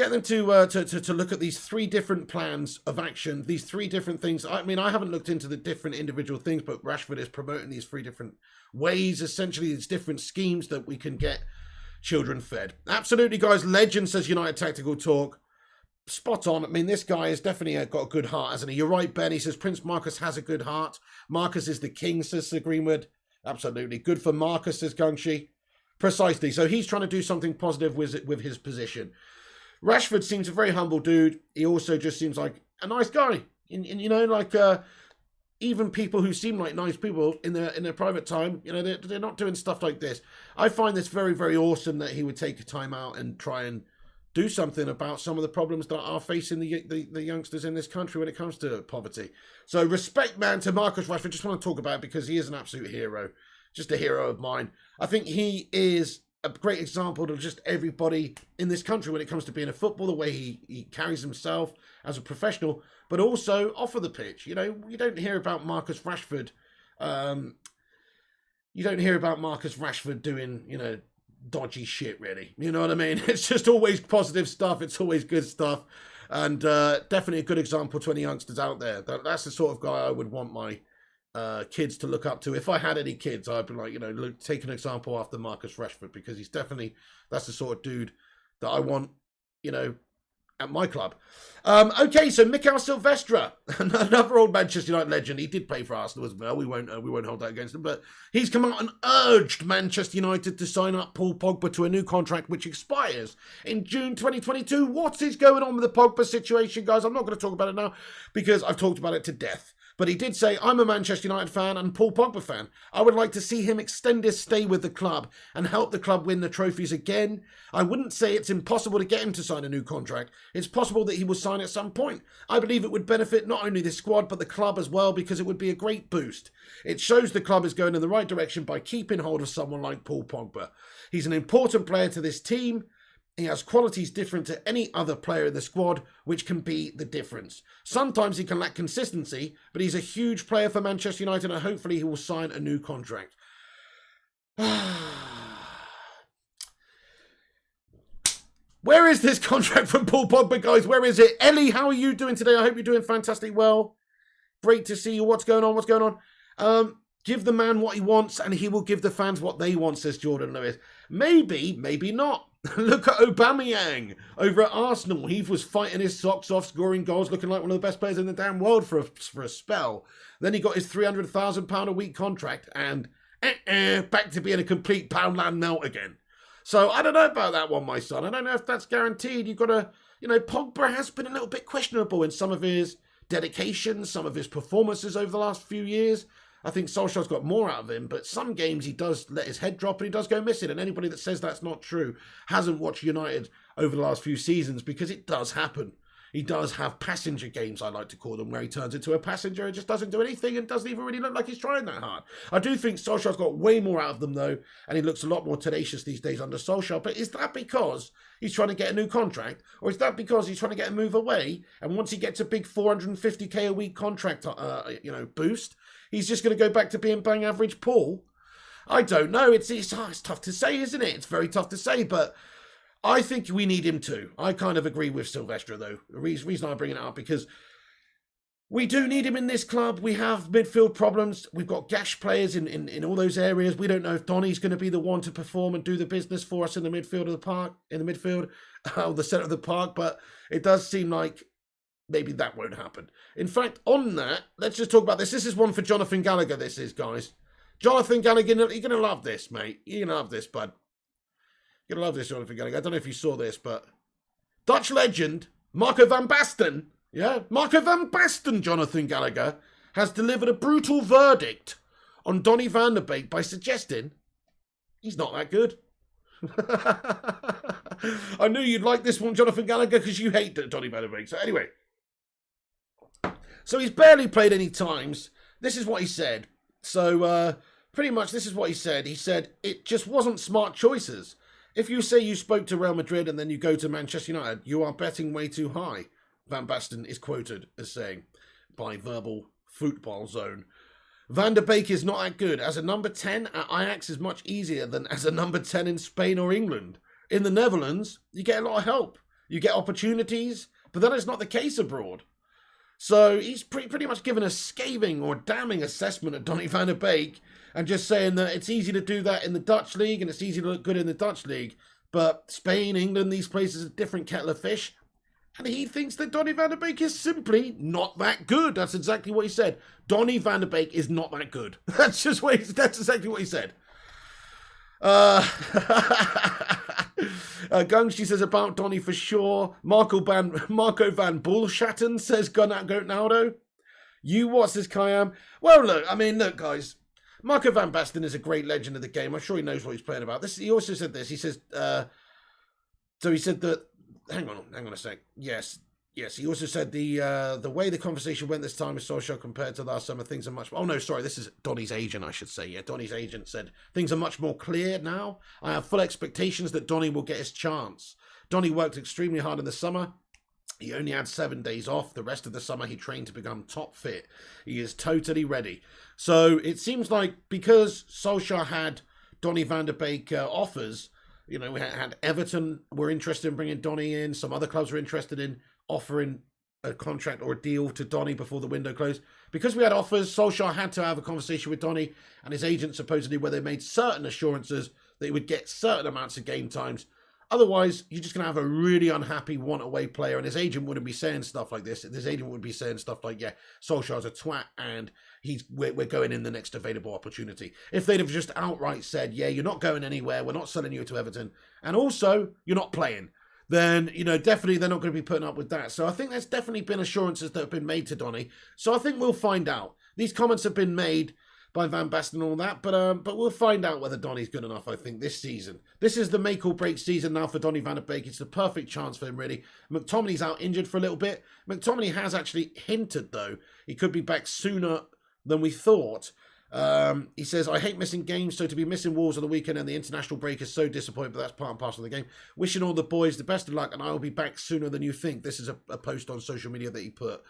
Get them to look at these 3 different plans of action, these 3 different things. I mean, I haven't looked into the different individual things, but Rashford is promoting these 3 different ways, essentially these different schemes that we can get children fed. Absolutely, guys. Legend, says United Tactical Talk. Spot on. I mean, this guy has definitely got a good heart, hasn't he? You're right, Ben. He says Prince Marcus has a good heart. Marcus is the king, says Sir Greenwood. Absolutely. Good for Marcus, says Gungshi. Precisely. So he's trying to do something positive with his position. Rashford seems a very humble dude. He also just seems like a nice guy. And you know, like even people who seem like nice people in their private time, you know, they're not doing stuff like this. I find this very, very awesome that he would take a time out and try and do something about some of the problems that are facing the youngsters in this country when it comes to poverty. So respect, man, to Marcus Rashford. Just want to talk about it because he is an absolute hero. Just a hero of mine. I think he is a great example to just everybody in this country when it comes to being a footballer, the way he carries himself as a professional, but also off of the pitch. You know, you don't hear about Marcus Rashford. You don't hear about Marcus Rashford doing, you know, dodgy shit, really. You know what I mean? It's just always positive stuff. It's always good stuff. And definitely a good example to any youngsters out there. That's the sort of guy I would want my kids to look up to. If I had any kids, I'd be like, you know, take an example after Marcus Rashford, because he's definitely, that's the sort of dude that I want, you know, at my club. Okay, so Mikel Silvestre, another old Manchester United legend. He did play for Arsenal as well. We won't hold that against him. But he's come out and urged Manchester United to sign up Paul Pogba to a new contract which expires in June 2022. What is going on with the Pogba situation, guys? I'm not going to talk about it now because I've talked about it to death. But he did say, I'm a Manchester United fan and Paul Pogba fan. I would like to see him extend his stay with the club and help the club win the trophies again. I wouldn't say it's impossible to get him to sign a new contract. It's possible that he will sign at some point. I believe it would benefit not only the squad but the club as well, because it would be a great boost. It shows the club is going in the right direction by keeping hold of someone like Paul Pogba. He's an important player to this team. He has qualities different to any other player in the squad, which can be the difference. Sometimes he can lack consistency, but he's a huge player for Manchester United and hopefully he will sign a new contract. Where is this contract from Paul Pogba, guys? Where is it? Ellie, how are you doing today? I hope you're doing fantastic well. Great to see you. What's going on? What's going on? Give the man what he wants and he will give the fans what they want, says Jordan Lewis. Maybe, maybe not. Look at Aubameyang over at Arsenal. He was fighting his socks off, scoring goals, looking like one of the best players in the damn world for a spell. Then he got his £300,000 a week contract and back to being a complete Poundland melt again. So I don't know about that one, my son. I don't know if that's guaranteed. You've got to, you know, Pogba has been a little bit questionable in some of his dedication, some of his performances over the last few years. I think Solskjaer's got more out of him, but some games he does let his head drop and he does go missing. And anybody that says that's not true hasn't watched United over the last few seasons, because it does happen. He does have passenger games, I like to call them, where he turns into a passenger and just doesn't do anything and doesn't even really look like he's trying that hard. I do think Solskjaer's got way more out of them, though, and he looks a lot more tenacious these days under Solskjaer. But is that because he's trying to get a new contract, or is that because he's trying to get a move away, and once he gets a big 450k a week contract, boost, he's just going to go back to being bang average Paul? I don't know. It's tough to say, isn't it? It's very tough to say, but I think we need him too. I kind of agree with Silvestre, though. The reason I bring it up, because we do need him in this club. We have midfield problems. We've got gash players in all those areas. We don't know if Donny's going to be the one to perform and do the business for us in the midfield of the park, the centre of the park, but it does seem like maybe that won't happen. In fact, on that, let's just talk about this. This is one for Jonathan Gallagher, this is, guys. Jonathan Gallagher, you're going to love this, mate. You're going to love this, bud. You're going to love this, Jonathan Gallagher. I don't know if you saw this, but Dutch legend Marco van Basten, Marco van Basten, Jonathan Gallagher, has delivered a brutal verdict on Donny van der Beek by suggesting he's not that good. I knew you'd like this one, Jonathan Gallagher, because you hate Donny van der Beek. So anyway, so he's barely played any times. This is what he said. So pretty much this is what he said. He said it just wasn't smart choices. If you say you spoke to Real Madrid and then you go to Manchester United, you are betting way too high, Van Basten is quoted as saying by Verbal Football Zone. Van der Beek is not that good. As a number 10 at Ajax is much easier than as a number 10 in Spain or England. In the Netherlands, you get a lot of help. You get opportunities, but then it's not the case abroad. So he's pretty much given a scathing or damning assessment of Donny van der Beek and just saying that it's easy to do that in the Dutch league and it's easy to look good in the Dutch league. But Spain, England, these places are a different kettle of fish. And he thinks that Donny van der Beek is simply not that good. That's exactly what he said. Donny van der Beek is not that good. That's exactly what he said. Gungshi says about Donny for sure. Marco van Bullshatten says Ronaldo. You what, says Kayam? Well, look, guys. Marco van Basten is a great legend of the game. I'm sure he knows what he's playing about. He also said this. He says, so he said that, hang on a sec. Yes. He also said the way the conversation went this time with Solskjaer compared to last summer, things are much. Oh no, sorry, this is Donny's agent, I should say. Yeah, Donny's agent said things are much more clear now. I have full expectations that Donny will get his chance. Donny worked extremely hard in the summer. He only had 7 days off. The rest of the summer, he trained to become top fit. He is totally ready. So it seems like because Solskjaer had Donny van der Beek offers, we had Everton were interested in bringing Donny in. Some other clubs were interested in offering a contract or a deal to Donny before the window closed. Because we had offers, Solskjaer had to have a conversation with Donny and his agent supposedly where they made certain assurances that he would get certain amounts of game times. Otherwise, you're just going to have a really unhappy one-away player, and his agent wouldn't be saying stuff like this. His agent would be saying stuff like, yeah, Solskjaer's a twat, and we're going in the next available opportunity. If they'd have just outright said, yeah, you're not going anywhere, we're not selling you to Everton, and also, you're not playing, then, definitely they're not going to be putting up with that. So I think there's definitely been assurances that have been made to Donny. So I think we'll find out. These comments have been made by Van Basten and all that, but we'll find out whether Donny's good enough, I think, this season. This is the make or break season now for Donny van der Beek. It's the perfect chance for him, really. McTominay's out injured for a little bit. McTominay has actually hinted, though, he could be back sooner than we thought. He says, I hate missing games, so to be missing Wolves on the weekend and the international break is so disappointing, but that's part and parcel of the game. Wishing all the boys the best of luck, and I will be back sooner than you think. This is a post on social media that he put.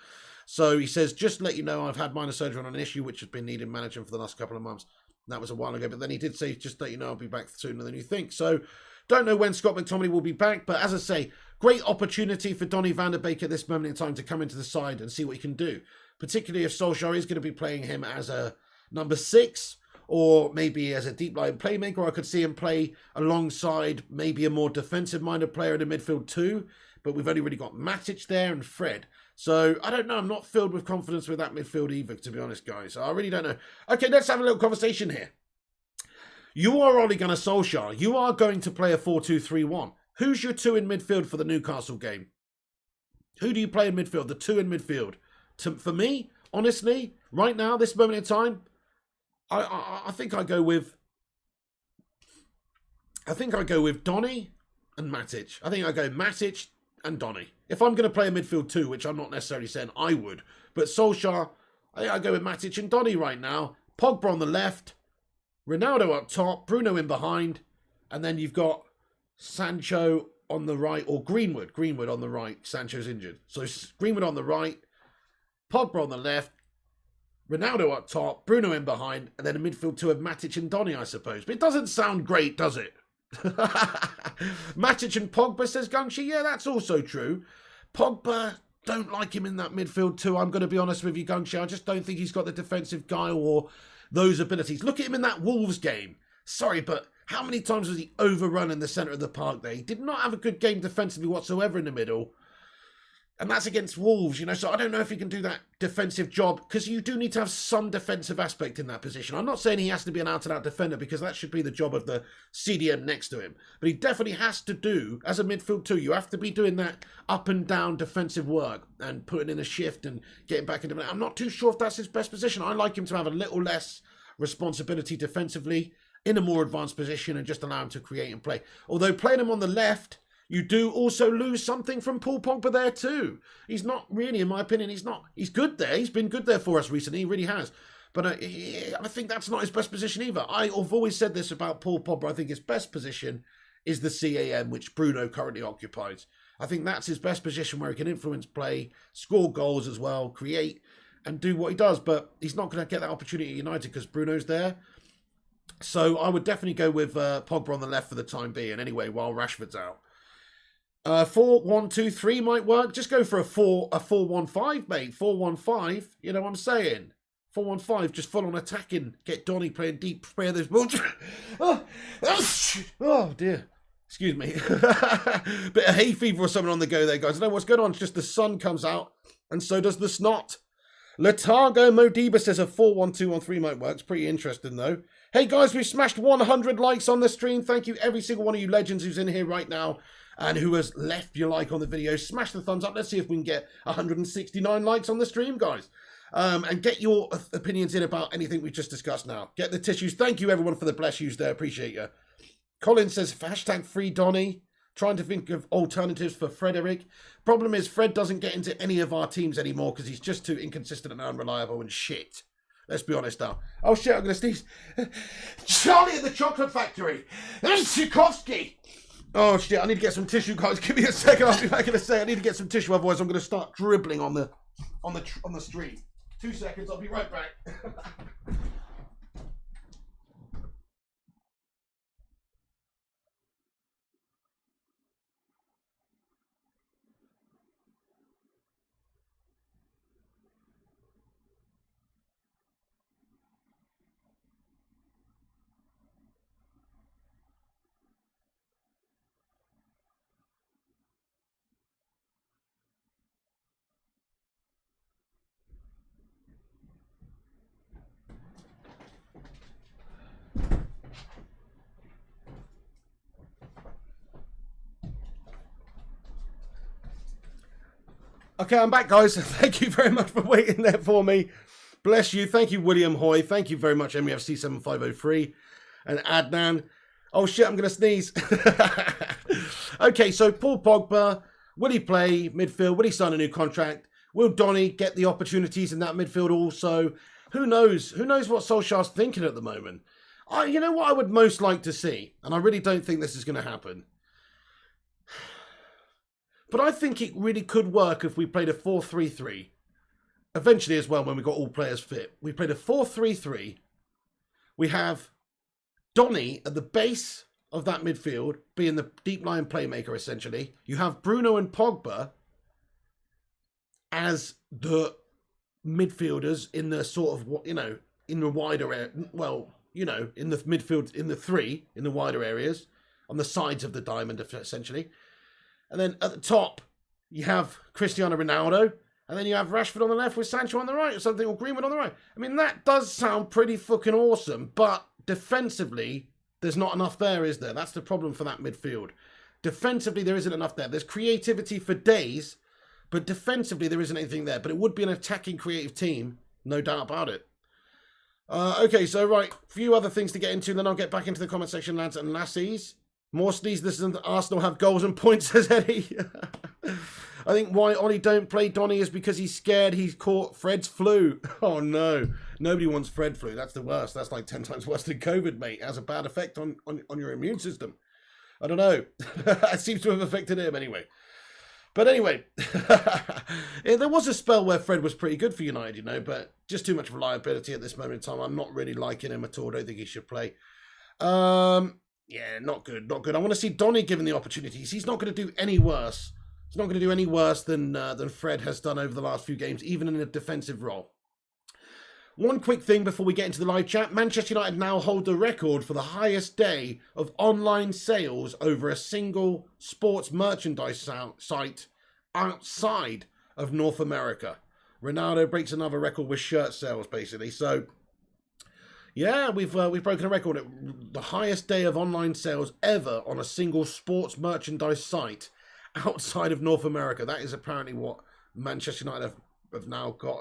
So he says, just to let you know, I've had minor surgery on an issue which has been needing managing for the last couple of months. That was a while ago, but then he did say, just to let you know, I'll be back sooner than you think. So don't know when Scott McTominay will be back, but as I say, great opportunity for Donny van der Beek at this moment in time to come into the side and see what he can do, particularly if Solskjaer is going to be playing him as a number 6 or maybe as a deep line playmaker. I could see him play alongside maybe a more defensive-minded player in the midfield too, but we've only really got Matic there and Fred. So, I don't know. I'm not filled with confidence with that midfield either, to be honest, guys. I really don't know. Okay, let's have a little conversation here. You are Ole Gunnar Solskjaer. You are going to play a 4-2-3-1. Who's your 2 in midfield for the Newcastle game? Who do you play in midfield? The 2 in midfield. For me, honestly, right now, this moment in time, I think I go with Donny and Matic. I think I go Matic and Donny. If I'm going to play a midfield 2, which I'm not necessarily saying I would, but Solskjaer, I go with Matic and Donny right now. Pogba on the left, Ronaldo up top, Bruno in behind, and then you've got Sancho on the right, or Greenwood on the right. Sancho's injured. So Greenwood on the right, Pogba on the left, Ronaldo up top, Bruno in behind, and then a midfield 2 of Matic and Donny, I suppose. But it doesn't sound great, does it? Matic and Pogba, says Gungshi. Yeah, that's also true. Pogba, don't like him in that midfield too. I'm going to be honest with you, Gungshi. I just don't think he's got the defensive guile or those abilities. Look at him in that Wolves game. Sorry, but how many times was he overrun in the centre of the park there? He did not have a good game defensively whatsoever in the middle. And that's against Wolves, so I don't know if he can do that defensive job, because you do need to have some defensive aspect in that position. I'm not saying he has to be an out-and-out defender, because that should be the job of the CDM next to him. But he definitely has to do, as a midfield too, you have to be doing that up and down defensive work and putting in a shift and getting back into it. I'm not too sure if that's his best position. I like him to have a little less responsibility defensively in a more advanced position and just allow him to create and play. Although playing him on the left, you do also lose something from Paul Pogba there too. He's not really, in my opinion, he's good there. He's been good there for us recently. He really has. But I think that's not his best position either. I've always said this about Paul Pogba. I think his best position is the CAM, which Bruno currently occupies. I think that's his best position where he can influence play, score goals as well, create, and do what he does. But he's not going to get that opportunity at United because Bruno's there. So I would definitely go with Pogba on the left for the time being anyway, while Rashford's out. 4-1-2-3 might work. Just go for a 4-1-5, mate. 4-1-5. You know what I'm saying? 4-1-5. Just full on attacking. Get Donny playing deep. Spare those balls. Oh dear. Excuse me. Bit of hay fever or something on the go there, guys. I don't know what's going on. It's just the sun comes out, and so does the snot. Letargo Modiba says a 4-1-2-1-3 might work. It's pretty interesting, though. Hey, guys, we've smashed 100 likes on the stream. Thank you, every single one of you legends who's in here right now and who has left your like on the video. Smash the thumbs up. Let's see if we can get 169 likes on the stream, guys. And get your opinions in about anything we just discussed now. Get the tissues. Thank you, everyone, for the bless yous there. Appreciate you. Colin says, hashtag free Donny. Trying to think of alternatives for Frederick. Problem is, Fred doesn't get into any of our teams anymore because he's just too inconsistent and unreliable and shit. Let's be honest now. Oh shit, I'm going to sneeze. Charlie at the Chocolate Factory. There's Tchaikovsky. Oh shit, I need to get some tissue, guys. Give me a second. I'll be back in a second. I need to get some tissue, otherwise I'm going to start dribbling on the stream. 2 seconds. I'll be right back. Okay, I'm back, guys. Thank you very much for waiting there for me. Bless you. Thank you, William Hoy. Thank you very much, MEFC7503 and Adnan. Oh, shit, I'm going to sneeze. Okay, so Paul Pogba, will he play midfield? Will he sign a new contract? Will Donny get the opportunities in that midfield also? Who knows? Who knows what Solskjaer's thinking at the moment? You know what I would most like to see, and I really don't think this is going to happen. But I think it really could work if we played a 4-3-3. Eventually as well, when we got all players fit. We played a 4-3-3. We have Donny at the base of that midfield, being the deep line playmaker, essentially. You have Bruno and Pogba as the midfielders in the sort of, you know, in the wider area. Well, you know, in the midfield, in the wider areas, on the sides of the diamond, essentially. And then at the top, you have Cristiano Ronaldo. And then you have Rashford on the left with Sancho on the right or something, or Greenwood on the right. I mean, that does sound pretty fucking awesome. But defensively, there's not enough there, is there? That's the problem for that midfield. Defensively, there isn't enough there. There's creativity for days, but defensively, there isn't anything there. But it would be an attacking, creative team, no doubt about it. Okay, so right, a few other things to get into, then I'll get back into the comment section, lads and lassies. More sneezes than Arsenal have goals and points, says Eddie. I think why Ollie don't play Donny is because he's scared he's caught Fred's flu. Oh, no. Nobody wants Fred flu. That's the worst. That's like 10 times worse than COVID, mate. It has a bad effect on your immune system. I don't know. It seems to have affected him anyway. But anyway, there was a spell where Fred was pretty good for United, you know, but just too much reliability at this moment in time. I'm not really liking him at all. I don't think he should play. Yeah, not good, not good. I want to see Donny given the opportunities. He's not going to do any worse. He's not going to do any worse than Fred has done over the last few games, even in a defensive role. One quick thing before we get into the live chat. Manchester United now hold the record for the highest day of online sales over a single sports merchandise site outside of North America. Ronaldo breaks another record with shirt sales, basically. So, yeah, we've broken a record at the highest day of online sales ever on a single sports merchandise site outside of North America. That is apparently what Manchester United have now got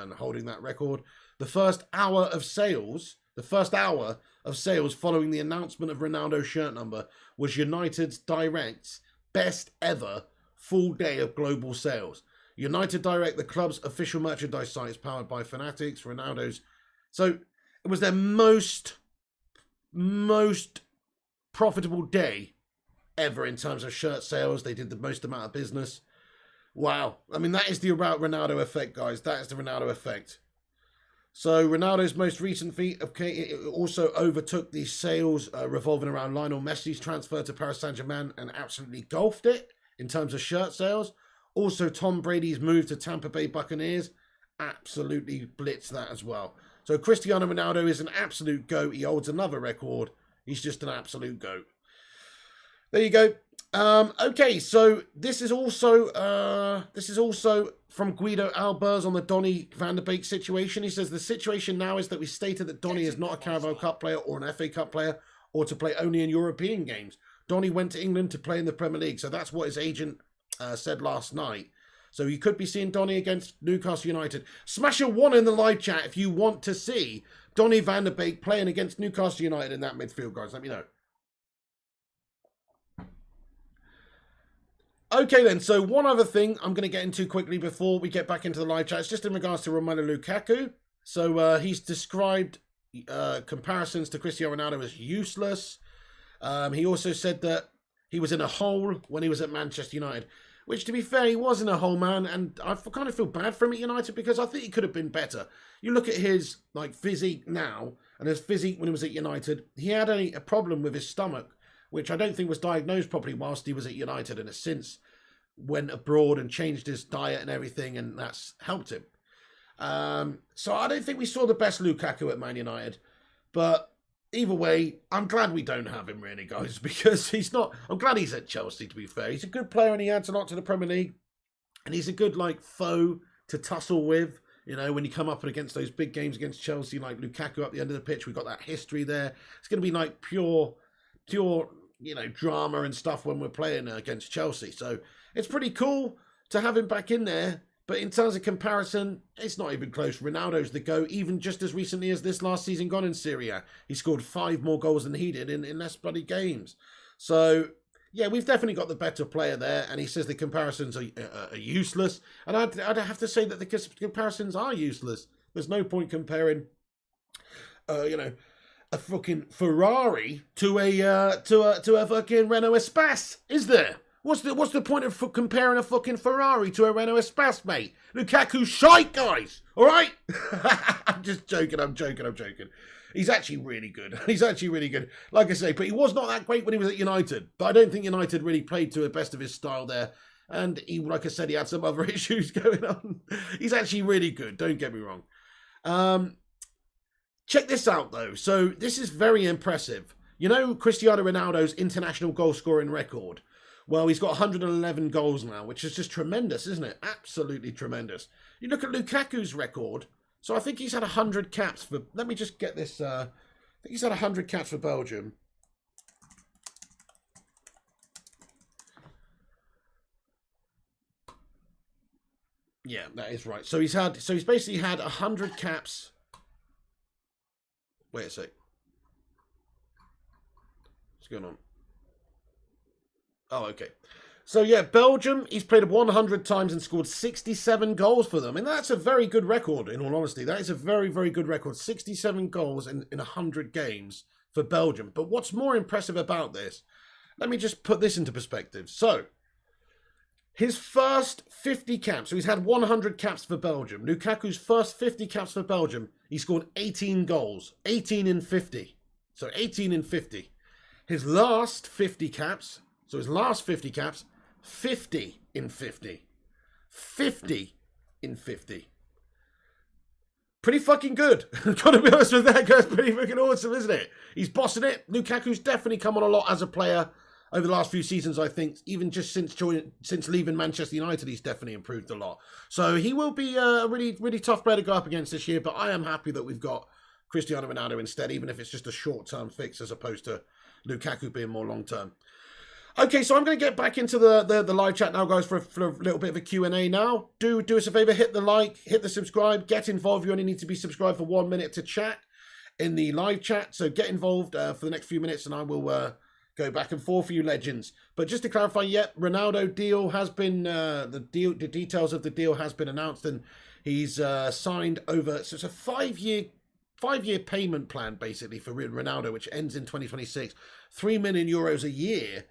and holding that record. The first hour of sales following the announcement of Ronaldo's shirt number was United's Direct's best ever full day of global sales. United Direct, the club's official merchandise site, is powered by Fanatics, Ronaldo's. So it was their most profitable day ever in terms of shirt sales. They did the most amount of business. Wow. I mean, that is the Ronaldo effect, guys. That is the Ronaldo effect. So Ronaldo's most recent feat it also overtook the sales revolving around Lionel Messi's transfer to Paris Saint-Germain and absolutely golfed it in terms of shirt sales. Also, Tom Brady's move to Tampa Bay Buccaneers absolutely blitzed that as well. So Cristiano Ronaldo is an absolute GOAT. He holds another record. He's just an absolute GOAT. There you go. Okay, so this is also from Guido Albers on the Donny van der Beek situation. He says the situation now is that we stated that Donny is not a Carabao Cup player or an FA Cup player or to play only in European games. Donny went to England to play in the Premier League, so that's what his agent said last night. So you could be seeing Donny against Newcastle United. Smash a 1 in the live chat if you want to see Donny van der Beek playing against Newcastle United in that midfield, guys. Let me know. Okay then, so one other thing I'm going to get into quickly before we get back into the live chat. It's just in regards to Romelu Lukaku. So he's described comparisons to Cristiano Ronaldo as useless. He also said that he was in a hole when he was at Manchester United. Which, to be fair, he was in a hole, man. And I kind of feel bad for him at United because I think he could have been better. You look at his physique now and his physique when he was at United. He had a problem with his stomach, which I don't think was diagnosed properly whilst he was at United, and has since went abroad and changed his diet and everything, and that's helped him. So I don't think we saw the best Lukaku at Man United, but either way, I'm glad we don't have him really, guys, because he's not... I'm glad he's at Chelsea, to be fair. He's a good player and he adds a lot to the Premier League, and he's a good, foe to tussle with. You know, when you come up against those big games against Chelsea, like Lukaku up the end of the pitch, we've got that history there. It's going to be pure, drama and stuff when we're playing against Chelsea. So it's pretty cool to have him back in there. But in terms of comparison, it's not even close. Ronaldo's the GOAT, even just as recently as this last season gone in Serie A. He scored 5 more goals than he did in less bloody games. So, yeah, we've definitely got the better player there. And he says the comparisons are useless. And I'd have to say that the comparisons are useless. There's no point comparing, a fucking Ferrari to a fucking Renault Espace, is there? What's the point of comparing a fucking Ferrari to a Renault Espace, mate? Lukaku's shite, guys. All right? I'm just joking. I'm joking. He's actually really good. Like I say, but he was not that great when he was at United. But I don't think United really played to the best of his style there. And he, like I said, he had some other issues going on. He's actually really good. Don't get me wrong. Check this out, though. So this is very impressive. You know Cristiano Ronaldo's international goal scoring record? Well, he's got 111 goals now, which is just tremendous, isn't it? Absolutely tremendous. You look at Lukaku's record. So I think he's had 100 caps for... Let me just get this... I think he's had 100 caps for Belgium. Yeah, that is right. So he's basically had 100 caps. Wait a sec. What's going on? Oh, okay. So, yeah, Belgium, he's played 100 times and scored 67 goals for them. And that's a very good record, in all honesty. That is a very, very good record. 67 goals in 100 games for Belgium. But what's more impressive about this, let me just put this into perspective. So, his first 50 caps, so he's had 100 caps for Belgium. Lukaku's first 50 caps for Belgium, he scored 18 goals. 18 in 50. So, 18 in 50. His last 50 caps... So his last 50 caps, 50 in 50. 50 in 50. Pretty fucking good. Gotta be honest with that, guys. Pretty fucking awesome, isn't it? He's bossing it. Lukaku's definitely come on a lot as a player over the last few seasons, I think. Even just since leaving Manchester United, he's definitely improved a lot. So he will be a really, really tough player to go up against this year. But I am happy that we've got Cristiano Ronaldo instead, even if it's just a short-term fix as opposed to Lukaku being more long-term. Okay, so I'm going to get back into the live chat now, guys, for a little bit of a Q&A now. Do us a favour, hit the like, hit the subscribe, get involved. You only need to be subscribed for 1 minute to chat in the live chat. So get involved for the next few minutes and I will go back and forth for you legends. But just to clarify, Ronaldo deal has been, the details of the deal has been announced and he's signed over, so it's a five-year payment plan, basically, for Ronaldo, which ends in 2026. €3 million a year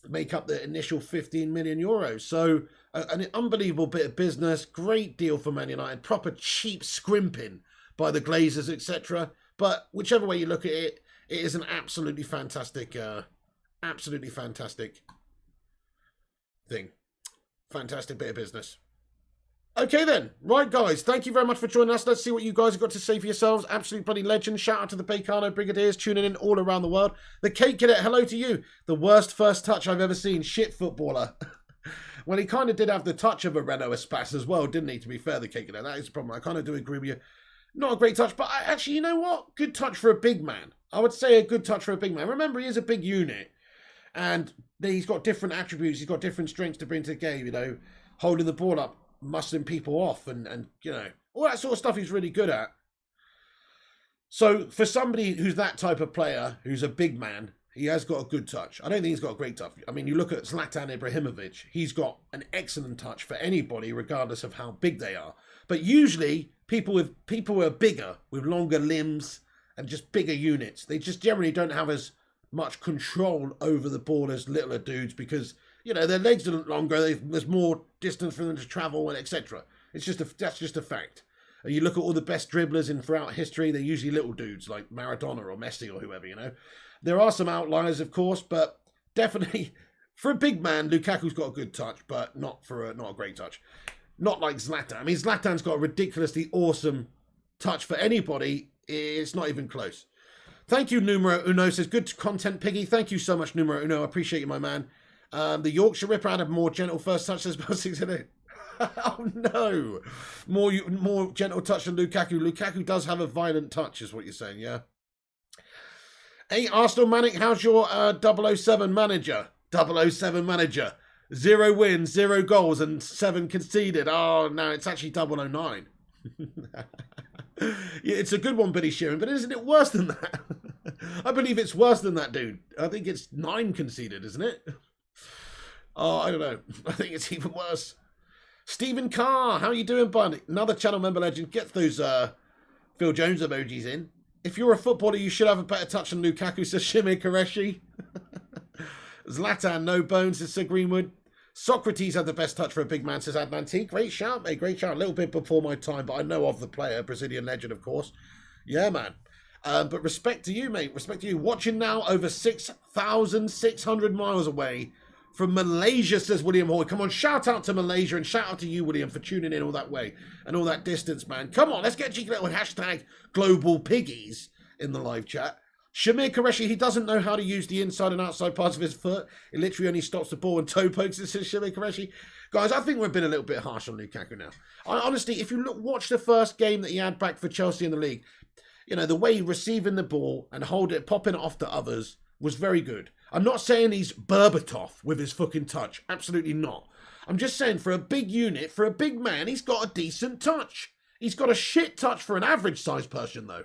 make up the initial 15 million euros. So an unbelievable bit of business, great deal for Man United, proper cheap scrimping by the Glazers, etc. But whichever way you look at it, it is an absolutely fantastic thing thing. Fantastic bit of business. Okay then, right guys, thank you very much for joining us. Let's see what you guys have got to say for yourselves. Absolute bloody legend. Shout out to the Bacano Brigadiers tuning in all around the world. The Cake Cadet, hello to you. The worst first touch I've ever seen. Shit footballer. Well, he kind of did have the touch of a Renault Espace as well, didn't he, to be fair, the Cake Cadet. That is a problem. I kind of do agree with you. Not a great touch, but actually, you know what? Good touch for a big man. I would say a good touch for a big man. Remember, he is a big unit. And he's got different attributes. He's got different strengths to bring to the game, you know. Holding the ball up, muscling people off, and you know, all that sort of stuff he's really good at. So for somebody who's that type of player, who's a big man, he has got a good touch. I don't think he's got a great touch. I mean, you look at Zlatan Ibrahimovic, he's got an excellent touch for anybody, regardless of how big they are. But usually, people who are bigger, with longer limbs and just bigger units, they just generally don't have as much control over the ball as littler dudes because, you know, their legs are longer, there's more distance for them to travel, and etc. That's just a fact. And you look at all the best dribblers throughout history, they're usually little dudes like Maradona or Messi or whoever, you know. There are some outliers, of course, but definitely for a big man, Lukaku's got a good touch, but not a great touch. Not like Zlatan. I mean, Zlatan's got a ridiculously awesome touch for anybody. It's not even close. Thank you, Numero Uno. Says, good content, Piggy. Thank you so much, Numero Uno. I appreciate you, my man. The Yorkshire Ripper had a more gentle first touch, says about 6 in it. Oh, no. More gentle touch than Lukaku. Lukaku does have a violent touch, is what you're saying, yeah? Hey, Arsenal Manic, how's your 007 manager? 007 manager. 0 wins, 0 goals, and 7 conceded. Oh, no, it's actually 009. Yeah, it's a good one, Billy Sheeran, but isn't it worse than that? I believe it's worse than that, dude. I think it's 9 conceded, isn't it? Oh, I don't know. I think it's even worse. Stephen Carr, how you doing, bud? Another channel member legend. Get those Phil Jones emojis in. If you're a footballer, you should have a better touch than Lukaku, says Shimir Qureshi. Zlatan, no bones, says Sir Greenwood. Socrates had the best touch for a big man, says Adnan T. Great shout, mate. Great shout. A little bit before my time, but I know of the player. Brazilian legend, of course. Yeah, man. But respect to you, mate. Respect to you. Watching now over 6,600 miles away from Malaysia, says William Hoy. Come on, shout out to Malaysia and shout out to you, William, for tuning in all that way and all that distance, man. Come on, let's get cheeky little hashtag Global Piggies in the live chat. Shamir Qureshi, he doesn't know how to use the inside and outside parts of his foot. It literally only stops the ball and toe pokes, it says Shamir Qureshi. Guys, I think we've been a little bit harsh on Lukaku now. Honestly, if you watch the first game that he had back for Chelsea in the league, you know, the way receiving the ball and popping it off to others was very good. I'm not saying he's Berbatov with his fucking touch. Absolutely not. I'm just saying for a big unit, for a big man, he's got a decent touch. He's got a shit touch for an average-sized person, though.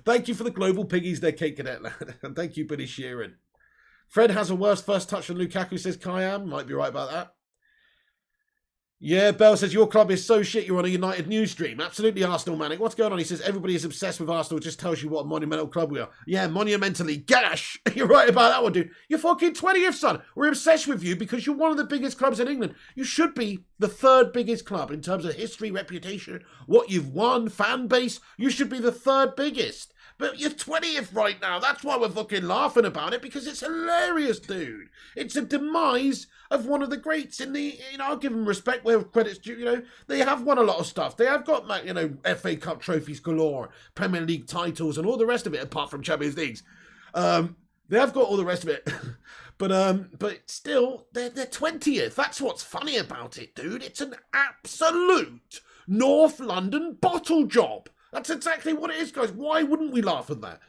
Thank you for the global piggies there, Kate Cadet. And thank you, Billy Sheeran. Fred has a worse first touch than Lukaku, says Kayam. Might be right about that. Yeah, Bell says, your club is so shit you're on a United news stream. Absolutely, Arsenal Manic. What's going on? He says, everybody is obsessed with Arsenal. It just tells you what a monumental club we are. Yeah, monumentally gash. You're right about that one, dude. You're fucking 20th, son. We're obsessed with you because you're one of the biggest clubs in England. You should be the 3rd biggest club in terms of history, reputation, what you've won, fan base. You should be the 3rd biggest. But you're 20th right now. That's why we're fucking laughing about it, because it's hilarious, dude. It's a demise of one of the greats in the, you know, I'll give them respect where credit's due, you know. They have won a lot of stuff. They have got, you know, FA Cup trophies galore, Premier League titles and all the rest of it, apart from Champions Leagues. They have got all the rest of it. But still, they're 20th. That's what's funny about it, dude. It's an absolute North London bottle job. That's exactly what it is, guys. Why wouldn't we laugh at that?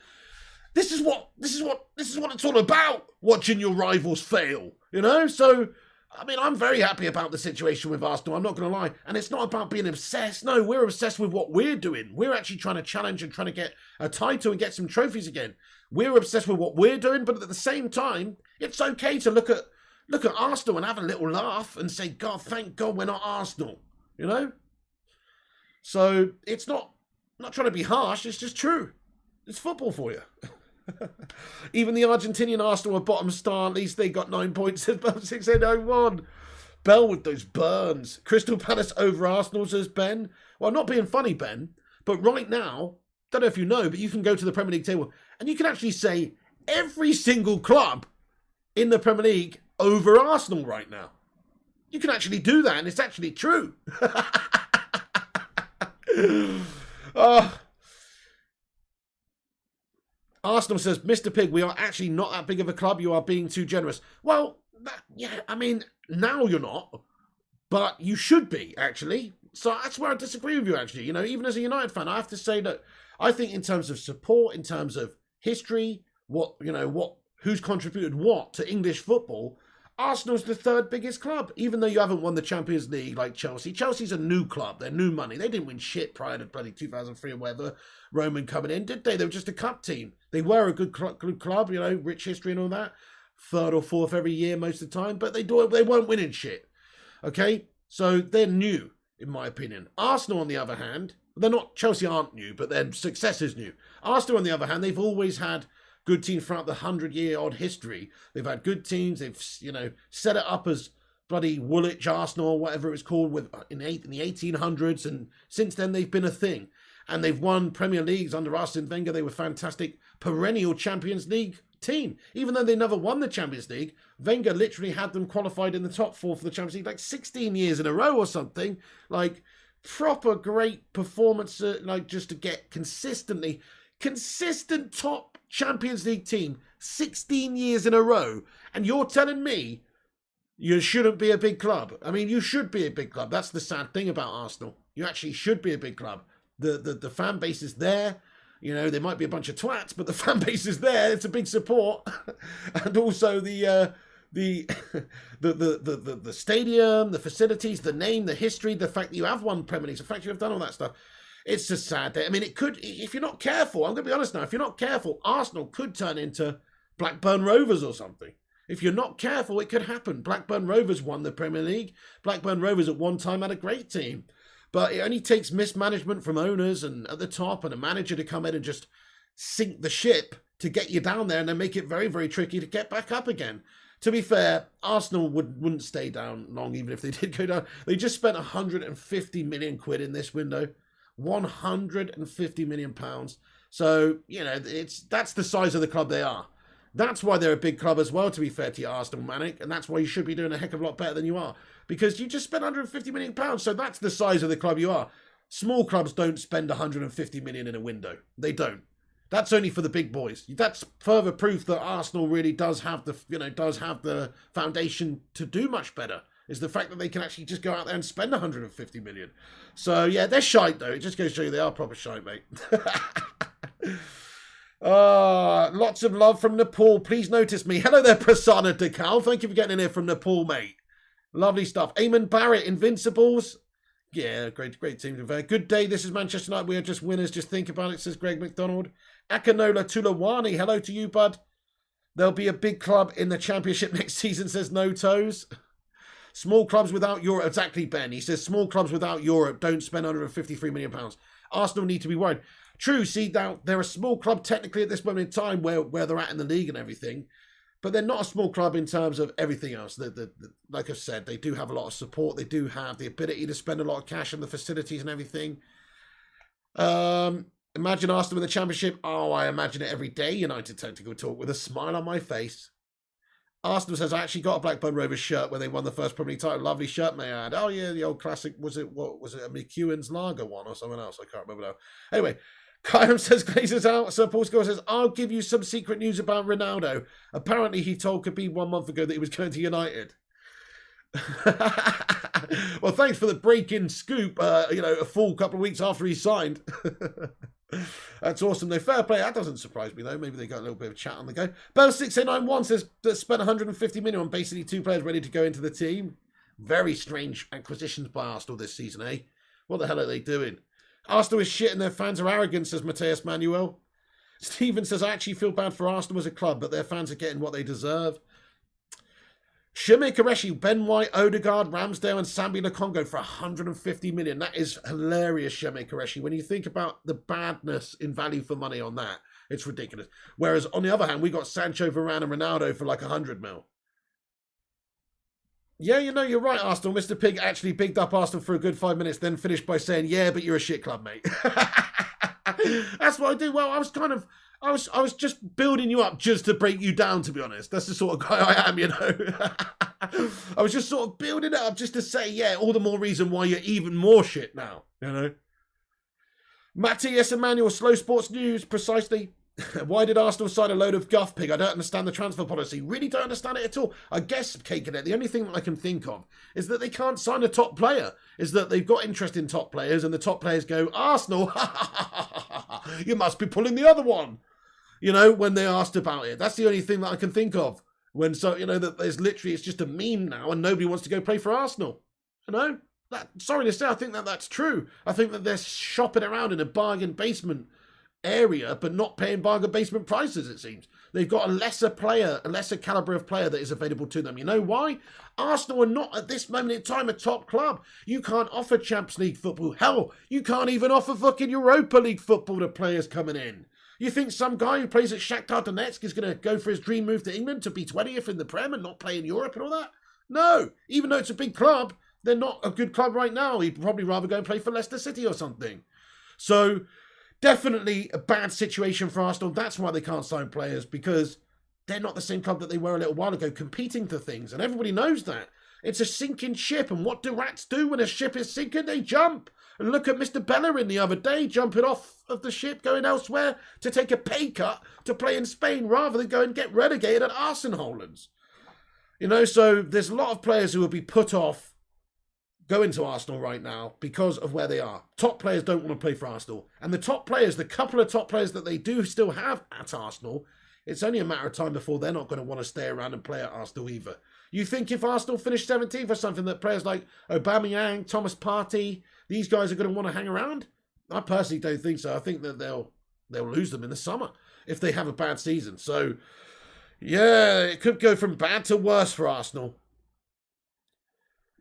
This is what it's all about, watching your rivals fail, you know? So, I mean, I'm very happy about the situation with Arsenal, I'm not going to lie. And it's not about being obsessed. No, we're obsessed with what we're doing. We're actually trying to challenge and trying to get a title and get some trophies again. We're obsessed with what we're doing, but at the same time, it's okay to look at Arsenal and have a little laugh and say, God, thank God we're not Arsenal, you know? So, it's not... I'm not trying to be harsh, it's just true. It's football for you. Even the Argentinian Arsenal are bottom star, at least they got 9 points above 601. Bell with those burns. Crystal Palace over Arsenal, says Ben. Well, I'm not being funny, Ben, but right now, don't know if you know, but you can go to the Premier League table and you can actually say every single club in the Premier League over Arsenal right now. You can actually do that, and it's actually true. Arsenal says, Mr. Pig, we are actually not that big of a club. You are being too generous. Well, yeah, I mean, now you're not, but you should be, actually. So that's where I disagree with you, actually. You know, even as a United fan, I have to say that I think in terms of support, in terms of history, who's contributed what to English football, Arsenal's the third biggest club, even though you haven't won the Champions League like Chelsea. Chelsea's a new club. They're new money. They didn't win shit prior to bloody 2003 or whatever, Roman coming in, did they? They were just a cup team. They were a good club, you know, rich history and all that. Third or fourth every year most of the time, but they weren't winning shit. Okay? So they're new, in my opinion. Arsenal, on the other hand, Chelsea aren't new, but their success is new. Arsenal, on the other hand, they've always had good teams throughout the 100-year-odd history. They've had good teams. They've, set it up as bloody Woolwich Arsenal or whatever it was called in the 1800s. And since then, they've been a thing. And they've won Premier Leagues under Arsene Wenger. They were fantastic, perennial Champions League team. Even though they never won the Champions League, Wenger literally had them qualified in the top four for the Champions League like 16 years in a row or something. Like, proper great performance, just to get consistent top Champions League team 16 years in a row, and you're telling me you shouldn't be a big club. I mean, you should be a big club. That's the sad thing about Arsenal. You actually should be a big club. The fan base is there. You know, there might be a bunch of twats, but the fan base is there. It's a big support. And also the stadium, the facilities, the name, the history, the fact that you have won Premier League, the fact you have done all that stuff. It's a sad day. I mean, it could, if you're not careful, I'm going to be honest now, if you're not careful, Arsenal could turn into Blackburn Rovers or something. If you're not careful, it could happen. Blackburn Rovers won the Premier League. Blackburn Rovers at one time had a great team. But it only takes mismanagement from owners and at the top and a manager to come in and just sink the ship to get you down there and then make it very, very tricky to get back up again. To be fair, Arsenal wouldn't stay down long even if they did go down. They just spent 150 million quid in this window. 150 million pounds. So, that's the size of the club they are. That's why they're a big club as well, to be fair to you, Arsenal Manic, and that's why you should be doing a heck of a lot better than you are. Because you just spent 150 million pounds, so that's the size of the club you are. Small clubs don't spend 150 million in a window. They don't. That's only for the big boys. That's further proof that Arsenal really does have the foundation to do much better. Is the fact that they can actually just go out there and spend 150 million. So, yeah, they're shite, though. It just goes to show you they are proper shite, mate. Lots of love from Nepal. Please notice me. Hello there, Prasanna Dekal. Thank you for getting in here from Nepal, mate. Lovely stuff. Eamon Barrett, Invincibles. Yeah, great team. Good day. This is Manchester United. We are just winners. Just think about it, says Greg McDonald. Akinola Tulawani. Hello to you, bud. There'll be a big club in the Championship next season, says No Toes. Small clubs without Europe. Exactly, Ben. He says small clubs without Europe don't spend £153 million. Arsenal need to be worried. True, see, now they're a small club technically at this moment in time where they're at in the league and everything. But they're not a small club in terms of everything else. Like I said, they do have a lot of support. They do have the ability to spend a lot of cash on the facilities and everything. Imagine Arsenal in the Championship. Oh, I imagine it every day. United Tactical Talk with a smile on my face. Arsenal says, I actually got a Blackburn Rovers shirt where they won the first Premier League title. Lovely shirt, may I add. Oh, yeah, the old classic. Was it a McEwen's Lager one or something else? I can't remember now. Anyway, Kyram says, Glazers out. Sir Paul Scholes says, I'll give you some secret news about Ronaldo. Apparently, he told Khabib 1 month ago that he was going to United. Well, thanks for the break-in scoop, a full couple of weeks after he signed. That's awesome, though. Fair play. That doesn't surprise me, though. Maybe they got a little bit of chat on the go. Bell6891 says that spent 150 million on basically 2 players ready to go into the team. Very strange acquisitions by Arsenal this season, eh? What the hell are they doing? Arsenal is shit and their fans are arrogant, says Mateus Manuel. Stephen says, I actually feel bad for Arsenal as a club, but their fans are getting what they deserve. Shime Koreshi, Ben White, Odegaard, Ramsdale, and Sambi Lokongo for 150 million. That is hilarious, Shime Koreshi. When you think about the badness in value for money on that, it's ridiculous. Whereas, on the other hand, we got Sancho, Varane, and Ronaldo for like 100 mil. Yeah, you're right, Arsenal. Mr. Pig actually bigged up Arsenal for a good 5 minutes, then finished by saying, yeah, but you're a shit club, mate. That's what I do. Well, I was kind of I was just building you up just to break you down, to be honest. That's the sort of guy I am, you know. I was just sort of building it up just to say, yeah, all the more reason why you're even more shit now, you know. Matty, yes, Emmanuel, Slow Sports News, precisely. Why did Arsenal sign a load of guff pig? I don't understand the transfer policy. Really don't understand it at all. I guess, Cakenet, the only thing that I can think of is that they can't sign a top player. Is that they've got interest in top players and the top players go, Arsenal, you must be pulling the other one. You know, when they're asked about it. That's the only thing that I can think of. When, so, you know, that there's literally, it's just a meme now and nobody wants to go play for Arsenal. You know? Sorry to say, I think that that's true. I think that they're shopping around in a bargain basement area, but not paying bargain basement prices, it seems. They've got a lesser player, a lesser calibre of player that is available to them. You know why? Arsenal are not, at this moment in time, a top club. You can't offer Champions League football. Hell, you can't even offer fucking Europa League football to players coming in. You think some guy who plays at Shakhtar Donetsk is going to go for his dream move to England to be 20th in the Prem and not play in Europe and all that? No. Even though it's a big club, they're not a good club right now. He'd probably rather go and play for Leicester City or something. So, definitely a bad situation for Arsenal. That's why they can't sign players, because they're not the same club that they were a little while ago, competing for things. And everybody knows that. It's a sinking ship. And what do rats do when a ship is sinking? They jump. And look at Mr. Bellerin the other day, jumping off of the ship, going elsewhere to take a pay cut to play in Spain rather than go and get relegated at Arsenalans. You know, so there's a lot of players who will be put off going to Arsenal right now because of where they are. Top players don't want to play for Arsenal. And the top players, the couple of top players that they do still have at Arsenal, it's only a matter of time before they're not going to want to stay around and play at Arsenal either. You think if Arsenal finish 17th or something, that players like Aubameyang, Thomas Partey, these guys are going to want to hang around? I personally don't think so. I think that they'll lose them in the summer if they have a bad season. So, yeah, it could go from bad to worse for Arsenal.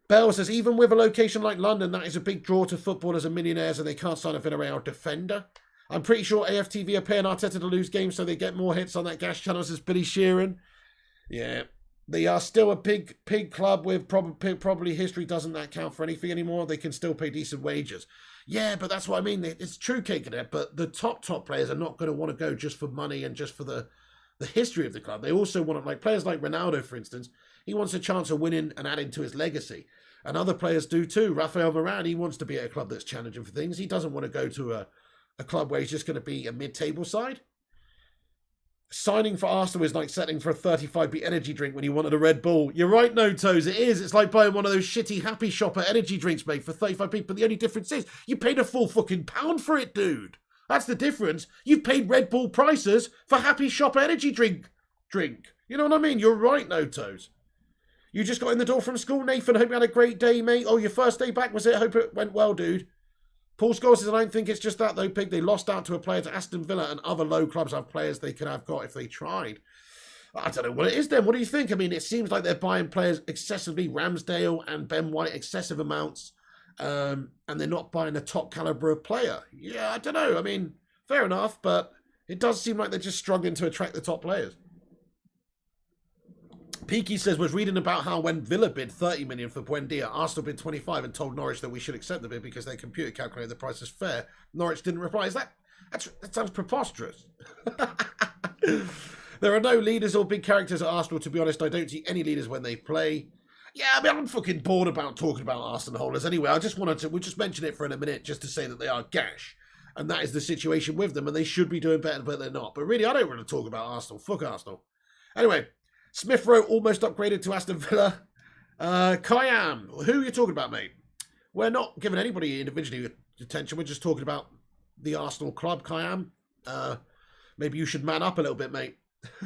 Bell says, even with a location like London, that is a big draw to footballers and millionaires, and they can't sign a Villarreal defender. I'm pretty sure AFTV are paying Arteta to lose games so they get more hits on that gas channel, says Billy Sheeran. Yeah, they are still a pig club with probably history. Doesn't that count for anything anymore? They can still pay decent wages. Yeah, but that's what I mean. It's true, Cakenet, but the top players are not going to want to go just for money and just for the history of the club. They also want to, like players like Ronaldo, for instance, he wants a chance of winning and adding to his legacy. And other players do too. Rafael Varane, he wants to be at a club that's challenging for things. He doesn't want to go to a club where he's just going to be a mid-table side. Signing for Arsenal is like settling for a 35p energy drink when you wanted a Red Bull. You're right, No Toes, it is. It's like buying one of those shitty Happy Shopper energy drinks, mate, for 35p. But the only difference is you paid a full fucking pound for it, dude. That's the difference. You've paid Red Bull prices for Happy Shopper energy drink. You know what I mean? You're right, No Toes. You just got in the door from school, Nathan. Hope you had a great day, mate. Oh, your first day back, was it? Hope it went well, dude. Paul Scholes says, I don't think it's just that, though, Pig. They lost out to a player to Aston Villa, and other low clubs have players they could have got if they tried. I don't know what it is then. What do you think? I mean, it seems like they're buying players excessively, Ramsdale and Ben White, excessive amounts, and they're not buying a top calibre of player. Yeah, I don't know. I mean, fair enough, but it does seem like they're just struggling to attract the top players. Peaky says, was reading about how when Villa bid 30 million for Buendia, Arsenal bid 25 and told Norwich that we should accept the bid because their computer calculated the price as fair. Norwich didn't reply. That sounds preposterous. There are no leaders or big characters at Arsenal, to be honest. I don't see any leaders when they play. Yeah, I mean, I'm fucking bored about talking about Arsenal holders anyway. We'll just mention it for in a minute just to say that they are gash. And that is the situation with them, and they should be doing better, but they're not. But really, I don't want to talk about Arsenal. Fuck Arsenal. Anyway, Smith Rowe almost upgraded to Aston Villa. Kayam, who are you talking about, mate? We're not giving anybody individually attention. We're just talking about the Arsenal club, Kayam. Maybe you should man up a little bit, mate.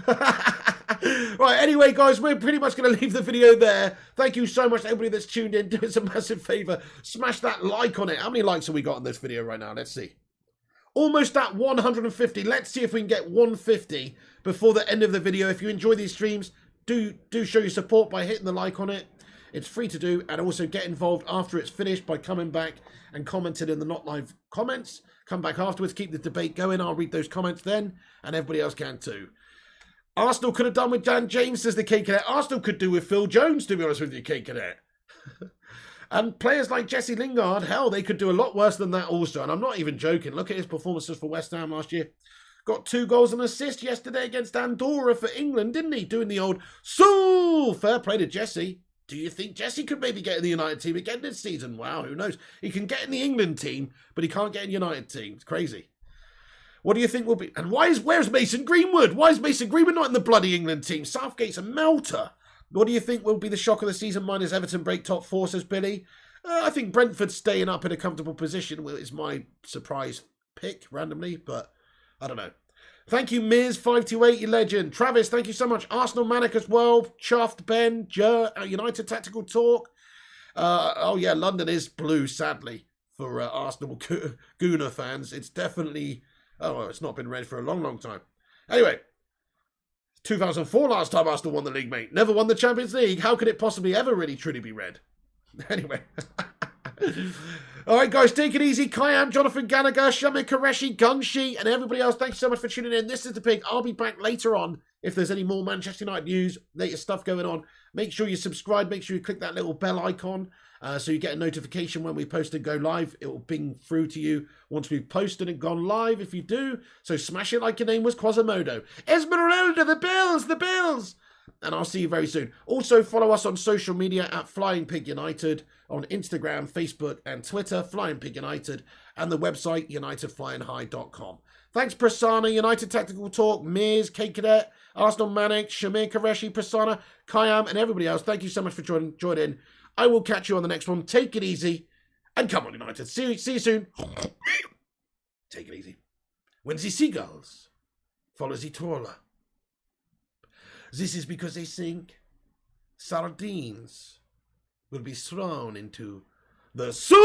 Right, anyway, guys, we're pretty much going to leave the video there. Thank you so much to everybody that's tuned in. Do us a massive favour. Smash that like on it. How many likes have we got on this video right now? Let's see. Almost at 150. Let's see if we can get 150 before the end of the video. If you enjoy these streams, do show your support by hitting the like on it. It's free to do, and also get involved after it's finished by coming back and commenting in the not live comments. Come back afterwards, keep the debate going. I'll read those comments then, and everybody else can too. Arsenal could have done with Dan James, says the K-Cadet. Arsenal could do with Phil Jones, to be honest with you, K-Cadet. And players like Jesse Lingard, hell, they could do a lot worse than that also. And I'm not even joking. Look at his performances for West Ham last year. Got 2 goals and assists yesterday against Andorra for England, didn't he? Doing the old, so fair play to Jesse. Do you think Jesse could maybe get in the United team again this season? Wow, who knows? He can get in the England team, but he can't get in the United team. It's crazy. What do you think will be... And where's Mason Greenwood? Why is Mason Greenwood not in the bloody England team? Southgate's a melter. What do you think will be the shock of the season? Mine is Everton break top 4, says Billy. I think Brentford staying up in a comfortable position is my surprise pick randomly, but I don't know. Thank you, Miz528, you legend. Travis, thank you so much. Arsenal Manic as well. Chuffed, Ben, United Tactical Talk. Oh, yeah, London is blue, sadly, for Arsenal Gooner fans. It's definitely... Oh, it's not been red for a long, long time. Anyway, 2004 last time Arsenal won the league, mate. Never won the Champions League. How could it possibly ever really, truly be red? Anyway. All right, guys, take it easy. Kayam, Jonathan Gallagher, Shamir Qureshi, Gunshi, and everybody else, thanks so much for tuning in. This is The Pig. I'll be back later on if there's any more Manchester United news, latest stuff going on. Make sure you subscribe. Make sure you click that little bell icon so you get a notification when we post and go live. It will bing through to you once we've posted and gone live if you do. So smash it like your name was Quasimodo. Esmeralda, the Bills! And I'll see you very soon. Also, follow us on social media at Flying Pig United on Instagram, Facebook, and Twitter, Flying Pig United, and the website, UnitedFlyingHigh.com. Thanks, Prasanna, United Tactical Talk, Miz, K Cadet, Arsenal Manic, Shamir Qureshi, Prasanna, Kayam, and everybody else. Thank you so much for joining. I will catch you on the next one. Take it easy, and come on, United. See you soon. Take it easy. When the seagulls follow the trawler, this is because they think sardines will be thrown into the sea.